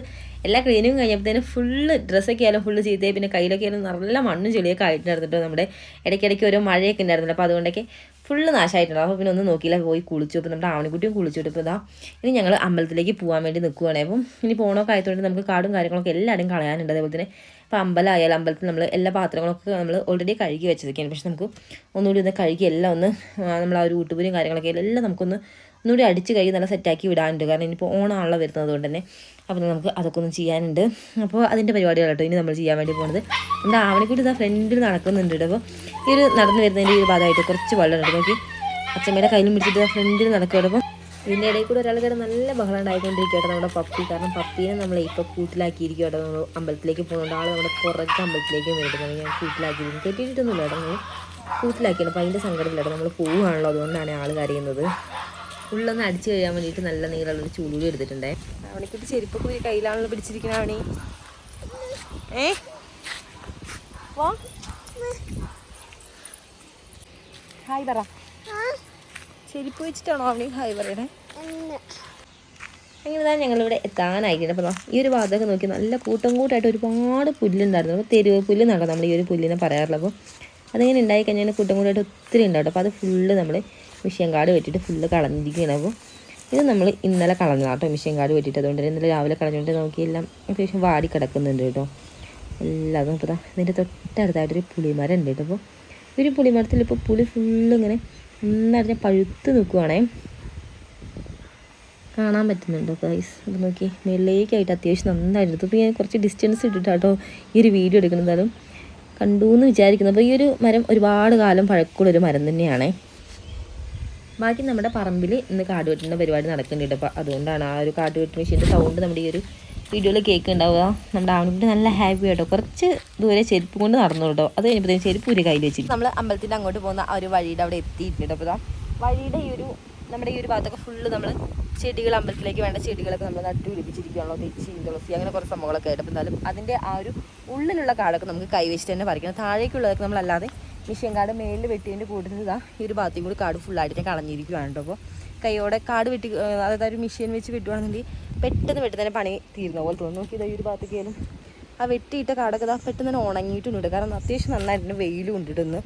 എല്ലാ ക്ലീനിങ്ങും കഴിഞ്ഞപ്പോഴത്തേനും ഫുള്ള് ഡ്രസ്സൊക്കെ ആയാലും ഫുള്ള് ചെയ്തേ. പിന്നെ കയ്യിലൊക്കെ ആയാലും നല്ല മണ്ണും ചെളിയൊക്കെ ആയിട്ടുണ്ടായിരുന്നു കേട്ടോ. നമ്മുടെ ഇടയ്ക്കിടയ്ക്ക് ഓരോ മഴയൊക്കെ ഉണ്ടായിരുന്നല്ലോ. അപ്പോൾ അതുകൊണ്ടൊക്കെ ഫുള്ള് നാശമായിട്ടുണ്ടോ. അപ്പോൾ പിന്നെ ഒന്നും നോക്കിയില്ല, പോയി കുളിച്ചു. അപ്പോൾ നമ്മുടെ ആവണിക്കുട്ടിയും കുളിച്ചിട്ട് ഇപ്പോൾ ഇതാ ഇനി ഞങ്ങൾ അമ്പലത്തിലേക്ക് പോകാൻ വേണ്ടി നിൽക്കുവാണേ. അപ്പം ഇനി പോകണമൊക്കെ ആയതുകൊണ്ട് നമുക്ക് കാടും കാര്യങ്ങളൊക്കെ എല്ലാവരും കളയാനുണ്ട്. അതേപോലെ തന്നെ ഇപ്പോൾ അമ്പലം ആയാലും അമ്പലത്തിൽ നമ്മൾ എല്ലാ പാത്രങ്ങളൊക്കെ നമ്മൾ ഓൾറെഡി കഴുകി വെച്ചതൊക്കെയാണ്. പക്ഷെ നമുക്ക് ഒന്നുകൂടി ഒന്ന് കഴുകി എല്ലാം ഒന്ന് നമ്മൾ ആ ഒരു ഊട്ടുപുരിയും കാര്യങ്ങളൊക്കെ എല്ലാം ഒന്നുകൂടി അടിച്ച് കഴുകി നല്ല സെറ്റാക്കി വിടാനുണ്ട്. കാരണം ഇനിയിപ്പോൾ ഓണമാണല്ലോ വരുന്നത് കൊണ്ട് തന്നെ. അപ്പോൾ നമുക്ക് അതൊക്കെ ഒന്ന് ചെയ്യാനുണ്ട്. അപ്പോൾ അതിൻ്റെ പരിപാടികൾ കേട്ടോ ഇനി നമ്മൾ ചെയ്യാൻ വേണ്ടി പോകുന്നത്. നമ്മുടെ ആവണിക്കുട്ടി ഇതാ ഫ്രണ്ടിൽ നടക്കുന്നുണ്ട്. അപ്പോൾ ഈ ഒരു നടന്നു വരുന്നതിൻ്റെ ഈ ഒരു ഭാഗമായിട്ട് കുറച്ച് വെള്ളമുണ്ട്. നോക്കി അച്ഛമ്മയുടെ കയ്യിലും പിടിച്ചിട്ട് ഫ്രണ്ടിൽ നടക്കുകയാണ്. അപ്പോൾ ഇതിൻ്റെ ഇടയിൽ കൂടെ ഒരാൾ കയറി നല്ല ബഹളം ഉണ്ടായിക്കൊണ്ടിരിക്കട്ടെ നമ്മുടെ പപ്പി. കാരണം പപ്പീനെ നമ്മൾ ഇപ്പോൾ കൂട്ടിലാക്കിയിരിക്കും കേട്ടോ. നമ്മൾ അമ്പലത്തിലേക്ക് പോകുന്നുണ്ട്. ആൾ നമ്മുടെ പുറത്ത് അമ്പലത്തിലേക്ക് വരുന്നത് ഞാൻ കൂട്ടിലാക്കിയിരിക്കും. കെട്ടിയിട്ടൊന്നുമില്ല കേട്ടോ, നമ്മൾ കൂട്ടിലാക്കിയാണ്. അപ്പോൾ അതിൻ്റെ സങ്കടമില്ലാട്ടോ, നമ്മൾ പോവുകയാണല്ലോ, അതുകൊണ്ടാണ് ആൾ കരയുന്നത്. ഉള്ളൊന്ന് അടിച്ചു കഴിയാൻ വേണ്ടിയിട്ട് നല്ല നീളമുള്ളൊരു ചൂടുകൂടി എടുത്തിട്ടുണ്ടേ. അവണിക്കിട്ട് ചെരുപ്പൊക്കെ ഒരു കയ്യിലാണല്ലോ പിടിച്ചിരിക്കണ അവണി. ഹായ് പറ. ചെരുപ്പ് വെച്ചിട്ടാണോ അവണി ഹായ് പറയണേ? അങ്ങനെ ഞങ്ങളിവിടെ എത്താനായിട്ടുണ്ട്. അപ്പോൾ ഈ ഒരു ഭാഗത്തൊക്കെ നോക്കി നല്ല കൂട്ടം കൂട്ടായിട്ട് ഒരുപാട് പുല്ലുണ്ടായിരുന്നു. അപ്പോൾ തെരുവ് പുല്ല് നടക്കും നമ്മൾ ഈ ഒരു പുല്ലിനെ പറയാറുള്ളത്. അപ്പോൾ അതിങ്ങനെ ഉണ്ടായി കഴിഞ്ഞാൽ കൂട്ടം കൂട്ടായിട്ട് ഒത്തിരി ഉണ്ടാവും. അപ്പോൾ അത് ഫുള്ള് നമ്മൾ മിഷ്യൻ കാട് വെട്ടിയിട്ട് ഫുള്ള് കളഞ്ഞിരിക്കുകയാണ്. അപ്പോൾ ഇത് നമ്മൾ ഇന്നലെ കളഞ്ഞതാണ് കേട്ടോ, മിഷ്യൻ കാട് വെട്ടിയിട്ട്. അതുകൊണ്ട് തന്നെ ഇന്നലെ രാവിലെ കളഞ്ഞുകൊണ്ട് നോക്കിയെല്ലാം അത്യാവശ്യം വാടി കിടക്കുന്നുണ്ട് കേട്ടോ എല്ലാതും. അപ്പോൾ ഇതിൻ്റെ തൊട്ടടുത്തായിട്ടൊരു പുളിമരം ഉണ്ട് കേട്ടോ. അപ്പോൾ ഒരു പുളിമരത്തിൽ ഇപ്പോൾ പുളി ഫുള്ള് ഇങ്ങനെ നന്നായിട്ട് പഴുത്ത് നിൽക്കുവാണേ, കാണാൻ പറ്റുന്നുണ്ടോ ഗൈസ്? അപ്പോൾ നോക്കി മേളിലേക്കായിട്ട് അത്യാവശ്യം നന്നായിട്ട്. ഇപ്പോൾ ഞാൻ കുറച്ച് ഡിസ്റ്റൻസ് ഇട്ടിട്ടാട്ടോ ഈ ഒരു വീഡിയോ എടുക്കുന്നതാലും കണ്ടു എന്ന് വിചാരിക്കുന്നു. അപ്പോൾ ഈ ഒരു മരം ഒരുപാട് കാലം പഴക്കമുള്ളൊരു മരം തന്നെയാണേ. ബാക്കി നമ്മുടെ പറമ്പിൽ ഇന്ന് കാടുവെട്ടുന്ന പരിപാടി നടക്കുന്നുണ്ട്. അപ്പോൾ അതുകൊണ്ടാണ് ആ ഒരു കാടുവെട്ട് മെഷീൻ്റെ സൗണ്ട് നമ്മുടെ ഈ ഒരു വീഡിയോയിൽ കേൾക്കുന്നുണ്ടാവുക. നമ്മുടെ ആവണിക്കുട്ടി നല്ല ഹാപ്പി ആയിട്ടോ. കുറച്ച് ദൂരെ ചെരുപ്പ് കൊണ്ട് നടന്നു കേട്ടോ. അത് കഴിഞ്ഞപ്പോഴത്തേക്കും ചെരുപ്പ് ഒരു കയ്യിൽ വെച്ചിട്ട് നമ്മൾ അമ്പലത്തിൻ്റെ അങ്ങോട്ട് പോകുന്ന ആ ഒരു വഴിയുടെ അവിടെ എത്തിയിട്ടുണ്ട്. അപ്പോൾ വഴിയുടെ ഈ ഒരു നമ്മുടെ ഈ ഒരു ഭാഗത്തൊക്കെ ഫുള്ള് നമ്മൾ ചെടികൾ, അമ്പലത്തിലേക്ക് വേണ്ട ചെടികളൊക്കെ നമ്മൾ നട്ടു പിടിപ്പിച്ചിരിക്കുകയാണല്ലോ. തെച്ചി, തുളസി, അങ്ങനെ കുറച്ച് സംഭവങ്ങളൊക്കെ ആയിട്ട്. അപ്പോൾ എന്നാലും അതിൻ്റെ ആ ഒരു ഉള്ളിലുള്ള കാടൊക്കെ നമുക്ക് കൈവച്ചിട്ട് തന്നെ പറിക്കണം. താഴേക്കുള്ളതൊക്കെ നമ്മളല്ലാതെ മിഷ്യൻ കാട് മേലിൽ വെട്ടിയതിൻ്റെ കൂടുതൽ ഇതാ ഈ ഒരു ഭാഗത്തേക്കും കൂടി കാട് ഫുള്ളായിട്ട് കളഞ്ഞിരിക്കുകയാണ് കേട്ടോ. അപ്പോൾ കൈയോടെ കാട് വെട്ടി, അതായത് ഒരു മിഷ്യൻ വെച്ച് വെട്ടുവാണെന്നുണ്ടെങ്കിൽ പെട്ടെന്ന് തന്നെ പണി തീരുന്ന പോലെ തോന്നുന്നു. നോക്കി ഇതാ ഈ ഒരു ഭാഗത്തേക്കായാലും ആ വെട്ടിയിട്ട കാടൊക്കെ ഇതാ പെട്ടെന്ന് തന്നെ ഉണങ്ങിയിട്ടുണ്ട്. കാരണം അത്യാവശ്യം നന്നായിട്ട് വെയിലും ഉണ്ടിട്ടൊന്ന്,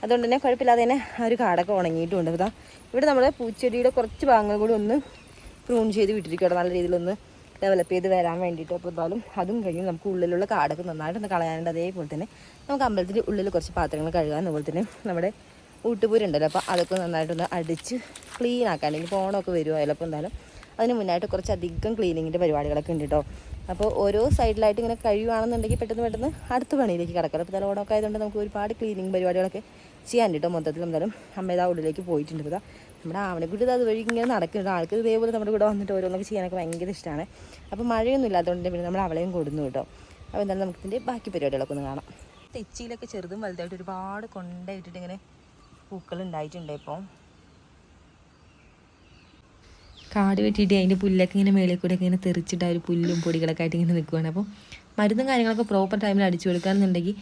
അതുകൊണ്ട് തന്നെ കുഴപ്പമില്ലാതെ തന്നെ ആ ഒരു കാടൊക്കെ ഉണങ്ങിയിട്ടുണ്ട്. ഇതാ ഇവിടെ നമ്മുടെ പൂച്ചെടിയുടെ കുറച്ച് ഭാഗങ്ങൾ കൂടി ഒന്ന് പ്രൂൺ ചെയ്ത് വിട്ടിരിക്കുകയാണ്, നല്ല രീതിയിലൊന്ന് ഡെവലപ്പ് ചെയ്ത് വരാൻ വേണ്ടിയിട്ട്. അപ്പോൾ എന്തായാലും അതും കഴിഞ്ഞ് നമുക്ക് ഉള്ളിലുള്ള കാടൊക്കെ നന്നായിട്ടൊന്ന് കളയാനുണ്ട്. അതേപോലെ തന്നെ നമുക്ക് അമ്പലത്തിൻ്റെ ഉള്ളിൽ കുറച്ച് പാത്രങ്ങൾ കഴുകാൻ, അതുപോലെ തന്നെ നമ്മുടെ ഊട്ടുപൂരുണ്ടല്ലോ, അപ്പോൾ അതൊക്കെ നന്നായിട്ടൊന്ന് അടിച്ച് ക്ലീൻ ആക്കാൻ. ഇനിയിപ്പോൾ ഓണമൊക്കെ വരുമായാലും അപ്പോൾ എന്തായാലും അതിന് മുന്നായിട്ട് കുറച്ചധികം ക്ലീനിങ്ങിൻ്റെ പരിപാടികളൊക്കെ ഉണ്ട് കേട്ടോ. അപ്പോൾ ഓരോ സൈഡിലായിട്ട് ഇങ്ങനെ കഴിയുകയാണെന്നുണ്ടെങ്കിൽ പെട്ടെന്ന് അടുത്ത പണിയിലേക്ക് കിടക്കാം. അപ്പോൾ എന്തായാലും ഓണമൊക്കെ ആയതുകൊണ്ട് നമുക്ക് ഒരുപാട് ക്ലീനിങ് പരിപാടികളൊക്കെ ചെയ്യാൻ കേട്ടോ. മൊത്തത്തിൽ എന്തായാലും അമ്മ ഇതാ ഉള്ളിലേക്ക് പോയിട്ടുണ്ട്. ഇപ്പോൾ നമ്മുടെ ആവണക്കുട്ടി അത് വഴി ഇങ്ങനെ നടക്കുന്നുണ്ട്. ആൾക്ക് ഇതേപോലെ നമ്മുടെ കൂടെ വന്നിട്ട് ഓരോന്നൊക്കെ ചെയ്യാനൊക്കെ ഭയങ്കര ഇഷ്ടമാണ്. അപ്പോൾ മഴയൊന്നും ഇല്ലാത്തതുകൊണ്ട് പിന്നെ നമ്മൾ അവളെയും കൊടുന്നു കേട്ടോ. അപ്പോൾ എന്തായാലും നമുക്ക് ഇതിൻ്റെ ബാക്കി പരിപാടികളൊക്കെ ഒന്ന് കാണാം. തെച്ചിയിലൊക്കെ ചെറുതും വലുതായിട്ട് ഒരുപാട് കൊണ്ടായിട്ടിട്ട് ഇങ്ങനെ പൂക്കൾ ഉണ്ടായിട്ടുണ്ട്. ഇപ്പോൾ കാട് വെട്ടിയിട്ട് അതിൻ്റെ പുല്ലൊക്കെ ഇങ്ങനെ മേളിൽ കൂടെ ഇങ്ങനെ തെറിച്ചിട്ട് ആ ഒരു പുല്ലും പൊടികളൊക്കെ ആയിട്ട് ഇങ്ങനെ നിൽക്കുകയാണ്. അപ്പോൾ മരുന്നും കാര്യങ്ങളൊക്കെ പ്രോപ്പർ ടൈമിൽ അടിച്ചു കൊടുക്കുകയാണെന്നുണ്ടെങ്കിൽ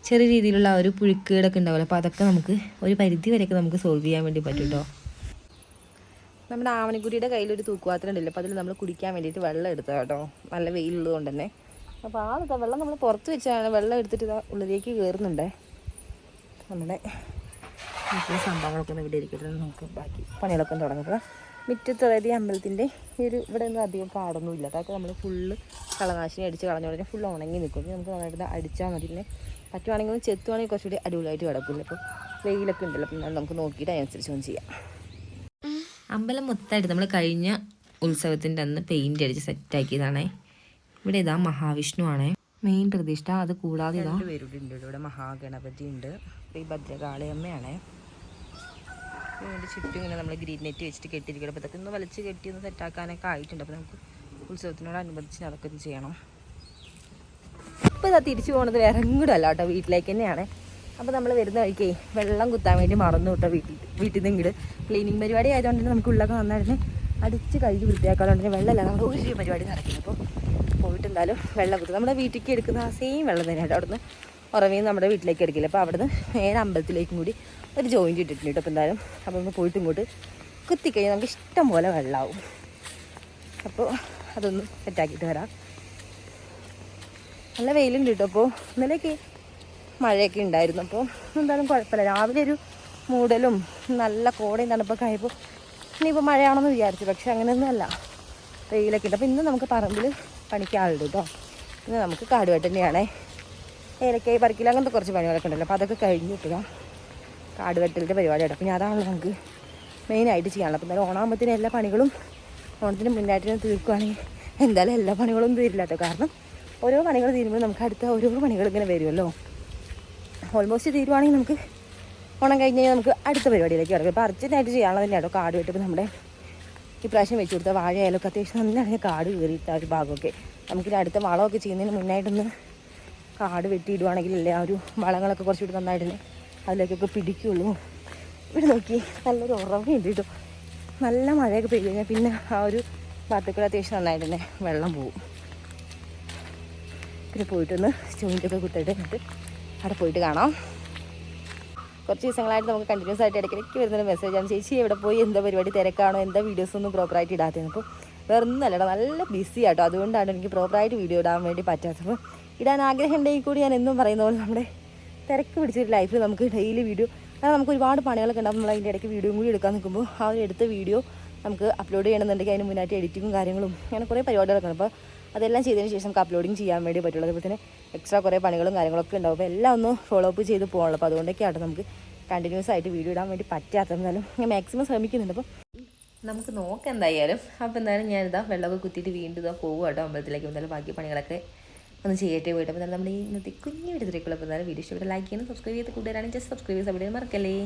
ചെറിയ രീതിയിലുള്ള ഒരു പുഴുക്കുകളൊക്കെ ഉണ്ടാവില്ല. അപ്പോൾ അതൊക്കെ നമുക്ക് ഒരു പരിധി വരെയൊക്കെ നമുക്ക് സോൾവ് ചെയ്യാൻ വേണ്ടി പറ്റും കേട്ടോ. നമ്മുടെ ആവണിക്കുട്ടിയുടെ കയ്യിലൊരു തൂക്കുപാത്രം ഉണ്ടല്ലോ, അപ്പോൾ അതിൽ നമ്മൾ കുടിക്കാൻ വേണ്ടിയിട്ട് വെള്ളം എടുത്തത് കേട്ടോ, നല്ല വെയിലുള്ളത് കൊണ്ട് തന്നെ. അപ്പോൾ ആ വെള്ളം നമ്മൾ പുറത്ത് വെച്ചാണ് വെള്ളം എടുത്തിട്ട് ഇതാ ഉള്ളിലേക്ക് കയറുന്നുണ്ടേ. നമ്മുടെ വീട്ടിലെ സംഭവങ്ങളൊക്കെ ഒന്ന് ഇവിടെ ഇരിക്കട്ടെ, നമുക്ക് ബാക്കി പണികളൊക്കെ തുടങ്ങുമ്പോൾ മുറ്റത്ത്, അതായത് ഈ അമ്പലത്തിൻ്റെ ഈ ഒരു ഇവിടെ ഒന്നും അധികം കാടൊന്നും ഇല്ല. അതൊക്കെ നമ്മൾ ഫുള്ള് കളനാശിനി അടിച്ച് കളഞ്ഞ ഫുൾ ഉണങ്ങി നിൽക്കും. നമുക്ക് നന്നായിട്ട് അടിച്ചാൽ മതി. പിന്നെ പറ്റുവാണെങ്കിൽ ചെത്തുവാണെങ്കിൽ കുറച്ചുകൂടി അടിപൊളിയായിട്ട് കിടക്കില്ല. അപ്പോൾ വെയിലൊക്കെ ഉണ്ടല്ലോ, അപ്പം നമുക്ക് നോക്കിയിട്ട് അതിനനുസരിച്ച് ഒന്നും ചെയ്യാം. അമ്പലം മൊത്തമായിട്ട് നമ്മൾ കഴിഞ്ഞ ഉത്സവത്തിൻ്റെ അന്ന് പെയിൻ്റ് അടിച്ച് സെറ്റാക്കിയതാണേ. ഇവിടെ ഇതാ മഹാവിഷ്ണു ആണേ മെയിൻ പ്രതിഷ്ഠ. അത് കൂടാതെ ഇതാ പേരുണ്ട്, ഇവിടെ മഹാഗണപതി ഉണ്ട്, ഈ ഭദ്രകാളിയമ്മയാണേ. ഇതിൻ്റെ ചുറ്റും ഇങ്ങനെ നമ്മൾ ഗ്രീൻ നെറ്റ് വെച്ചിട്ട് കെട്ടിയിരിക്കണം. അപ്പോൾ ഇതൊക്കെ ഒന്ന് വലിച്ച് കെട്ടി ഒന്ന് സെറ്റാക്കാനൊക്കെ ആയിട്ടുണ്ട്. അപ്പോൾ നമുക്ക് ഉത്സവത്തിനോടനുബന്ധിച്ച് അതൊക്കെ ഇത് ചെയ്യണം. ഇപ്പോൾ ഇതാ തിരിച്ചു പോകുന്നത് വേറെ എങ്ങോട്ടും അല്ല കേട്ടോ, വീട്ടിലേക്ക് തന്നെയാണ്. അപ്പോൾ നമ്മൾ വരുന്ന വഴിക്കേ വെള്ളം കുത്താൻ വേണ്ടി മറന്നു കേട്ടോ. വീട്ടിൽ നിന്ന് ഇങ്ങോട്ട് ക്ലീനിങ് പരിപാടി ആയതുകൊണ്ട് തന്നെ നമുക്ക് ഉള്ളൊക്കെ നന്നായിട്ട് അടിച്ച് കഴുകി വൃത്തിയാക്കാറുണ്ട്. വെള്ളമല്ല നമ്മുടെ ഒരു പരിപാടി നടക്കുന്നത്. അപ്പോൾ പോയിട്ട് എന്തായാലും വെള്ളം കുത്തും. നമ്മുടെ വീട്ടിലേക്ക് എടുക്കുന്ന ആ സെയിം വെള്ളം തന്നെയാണ് അവിടുന്ന് ഉറവിന്ന് നമ്മുടെ വീട്ടിലേക്ക് എടുക്കില്ല. അപ്പോൾ അവിടുന്ന് നേരെ അമ്പലത്തിലേക്കും കൂടി ഒരു ജോയിൻറ്റ് ഇട്ടിട്ടുണ്ട് കേട്ടോ. അപ്പോൾ എന്തായാലും അപ്പോൾ ഒന്ന് പോയിട്ട് ഇങ്ങോട്ട് കുത്തിക്കഴിഞ്ഞാൽ നമുക്ക് ഇഷ്ടം പോലെ വെള്ളമാവും. അപ്പോൾ അതൊന്ന് സെറ്റാക്കിയിട്ട് വരാം. നല്ല വെയിലുണ്ട് കേട്ടോ. അപ്പോൾ ഇന്നലെയൊക്കെ മഴയൊക്കെ ഉണ്ടായിരുന്നു. അപ്പോൾ എന്തായാലും കുഴപ്പമില്ല. രാവിലെ ഒരു മൂടലും നല്ല കോടയും തണുപ്പൊക്കെ ആയപ്പോൾ ഇനിയിപ്പോൾ മഴയാണെന്ന് വിചാരിച്ചു. പക്ഷെ അങ്ങനെയൊന്നും അല്ല, വെയിലൊക്കെ ഉണ്ട്. അപ്പോൾ ഇന്ന് നമുക്ക് പറമ്പിൽ പണിക്കാളുണ്ട് കേട്ടോ. ഇന്ന് നമുക്ക് കാടുവെട്ട് തന്നെയാണേ. ഏലക്കായി പറിക്കില്ല, അങ്ങനത്തെ കുറച്ച് പണികളൊക്കെ ഉണ്ടല്ലോ. അപ്പോൾ അതൊക്കെ കഴിഞ്ഞിട്ടുക കാടുവെട്ടലിൻ്റെ പരിപാടിയാണ്. അപ്പോൾ അതാണല്ലോ നമുക്ക് മെയിനായിട്ട് ചെയ്യാനുള്ളത്. അപ്പോൾ എന്തായാലും ഓണാകുമ്പോഴത്തേനും എല്ലാ പണികളും ഓണത്തിന് മുന്നായിട്ട് തീർക്കുകയാണെങ്കിൽ എന്തായാലും എല്ലാ പണികളും തീരില്ല കേട്ടോ. കാരണം ഓരോ പണികൾ തീരുമ്പോൾ നമുക്ക് അടുത്ത ഓരോ പണികൾ ഇങ്ങനെ വരുമല്ലോ. ഓൾമോസ്റ്റ് തീരുവാണെങ്കിൽ നമുക്ക് ഓണം കഴിഞ്ഞ് കഴിഞ്ഞാൽ നമുക്ക് അടുത്ത പരിപാടിയിലേക്ക് കിടക്കും. ഇപ്പോൾ അർജൻറ്റായിട്ട് ചെയ്യാനുള്ളത് തന്നെ കേട്ടോ കാട് വെട്ടിപ്പോൾ നമ്മുടെ ഈ പ്രാവശ്യം വെച്ച് കൊടുത്ത വാഴയായാലൊക്കെ അത്യാവശ്യം നന്നായിട്ട് കാട് കയറിയിട്ട് ആ ഒരു ഭാഗമൊക്കെ നമുക്കിത് അടുത്ത വളമൊക്കെ ചെയ്യുന്നതിന് മുന്നായിട്ടൊന്ന് കാട് വെട്ടിയിടുവാണെങ്കിലല്ലേ ആ ഒരു വളങ്ങളൊക്കെ കുറച്ചുകൂടി നന്നായിട്ട് തന്നെ അതിലേക്കൊക്കെ പിടിക്കുള്ളൂ. ഇവിടെ നോക്കി നല്ലൊരു ഉറവുണ്ട് കേട്ടോ. നല്ല മഴയൊക്കെ പെയ്ത് കഴിഞ്ഞാൽ പിന്നെ ആ ഒരു ഭാഗത്തേക്കൂടെ അത്യാവശ്യം നന്നായിട്ട് തന്നെ വെള്ളം പോവും. പിന്നെ പോയിട്ടൊന്ന് ചൂണ്ടൊക്കെ കുത്തിയിട്ട് എന്നിട്ട് അവിടെ പോയിട്ട് കാണാം. കുറച്ച് ദിവസങ്ങളായിട്ട് നമുക്ക് കണ്ടിന്യൂസ് ആയിട്ട് ഇടയ്ക്കിടയ്ക്ക് വരുന്നൊരു മെസ്സേജാണ്, ചേച്ചി എവിടെ പോയി, എന്താ പരിപാടി, തിരക്കാണോ, എന്താ വീഡിയോസൊന്നും പ്രോപ്പറായിട്ട് ഇടാത്തത്. അപ്പോൾ വേറെ ഒന്നും അല്ലടാ, നല്ല ബിസി ആട്ടോ. അതുകൊണ്ടാണ് എനിക്ക് പ്രോപ്പറായിട്ട് വീഡിയോ ഇടാൻ വേണ്ടി പറ്റാത്തത്. അപ്പോൾ ഇടാൻ ആഗ്രഹം ഉണ്ടെങ്കിൽ കൂടി ഞാൻ എന്നും പറയുന്ന പോലെ നമ്മുടെ തിരക്ക് പിടിച്ചൊരു ലൈഫിൽ നമുക്ക് ഡെയിലി വീഡിയോ, കാരണം നമുക്ക് ഒരുപാട് പണികളൊക്കെ ഉണ്ടാകും. നമ്മൾ അതിൻ്റെ ഇടയ്ക്ക് വീഡിയോയും കൂടി എടുക്കാൻ നിൽക്കുമ്പോൾ ആ ഒരു എടുത്ത വീഡിയോ നമുക്ക് അപ്ലോഡ് ചെയ്യണമെന്നുണ്ടെങ്കിൽ അതിന് മുന്നായിട്ട് എഡിറ്റിങ്ങും കാര്യങ്ങളും അങ്ങനെ കുറേ പരിപാടികളൊക്കെ ഉണ്ട്. അപ്പോൾ അതെല്ലാം ചെയ്തതിന് ശേഷം നമുക്ക് അപ്ലോഡിങ് ചെയ്യാൻ വേണ്ടി പറ്റുള്ളൂ. അതുപോലെ തന്നെ എക്സ്ട്രാ കുറേ പണികളും കാര്യങ്ങളൊക്കെ ഉണ്ടാവും. അപ്പോൾ എല്ലാം ഒന്ന് ഫോളോ അപ്പ് ചെയ്ത് പോകണല്ലോ. അപ്പോൾ അതുകൊണ്ടൊക്കെയാണ് നമുക്ക് കണ്ടിന്യൂസ് ആയിട്ട് വീഡിയോ ഇടാൻ വേണ്ടി പറ്റാത്തതെന്നാലും ഞാൻ മാക്സിമം ശ്രമിക്കുന്നുണ്ട്. അപ്പോൾ നമുക്ക് നോക്കാം എന്തായാലും. അപ്പോൾ എന്തായാലും ഞാനിതാ വെള്ളമൊക്കെ കുത്തിയിട്ട് വീണ്ടും ഇതാ പോകും കേട്ടോ അമ്പലത്തിലേക്ക്. എന്തായാലും ബാക്കി പണികളൊക്കെ ഒന്ന് ചെയ്യട്ടെ പോയിട്ട്. അപ്പോൾ എന്തായാലും നമ്മുടെ ഇന്നത്തെ കുഞ്ഞു വീഡിയോ തിരക്കുള്ളൂ. അപ്പോൾ എന്തായാലും വീഡിയോ ഇഷ്ടപ്പെട്ട് ലൈക്ക് ചെയ്യണം, സബ്സ്ക്രൈബ് ചെയ്ത് കൂട്ടുകാരാണെങ്കിൽ ജസ്റ്റ് സബ്സ്ക്രൈബ് ചെയ്ത് അവിടെ മറക്കല്ലേ.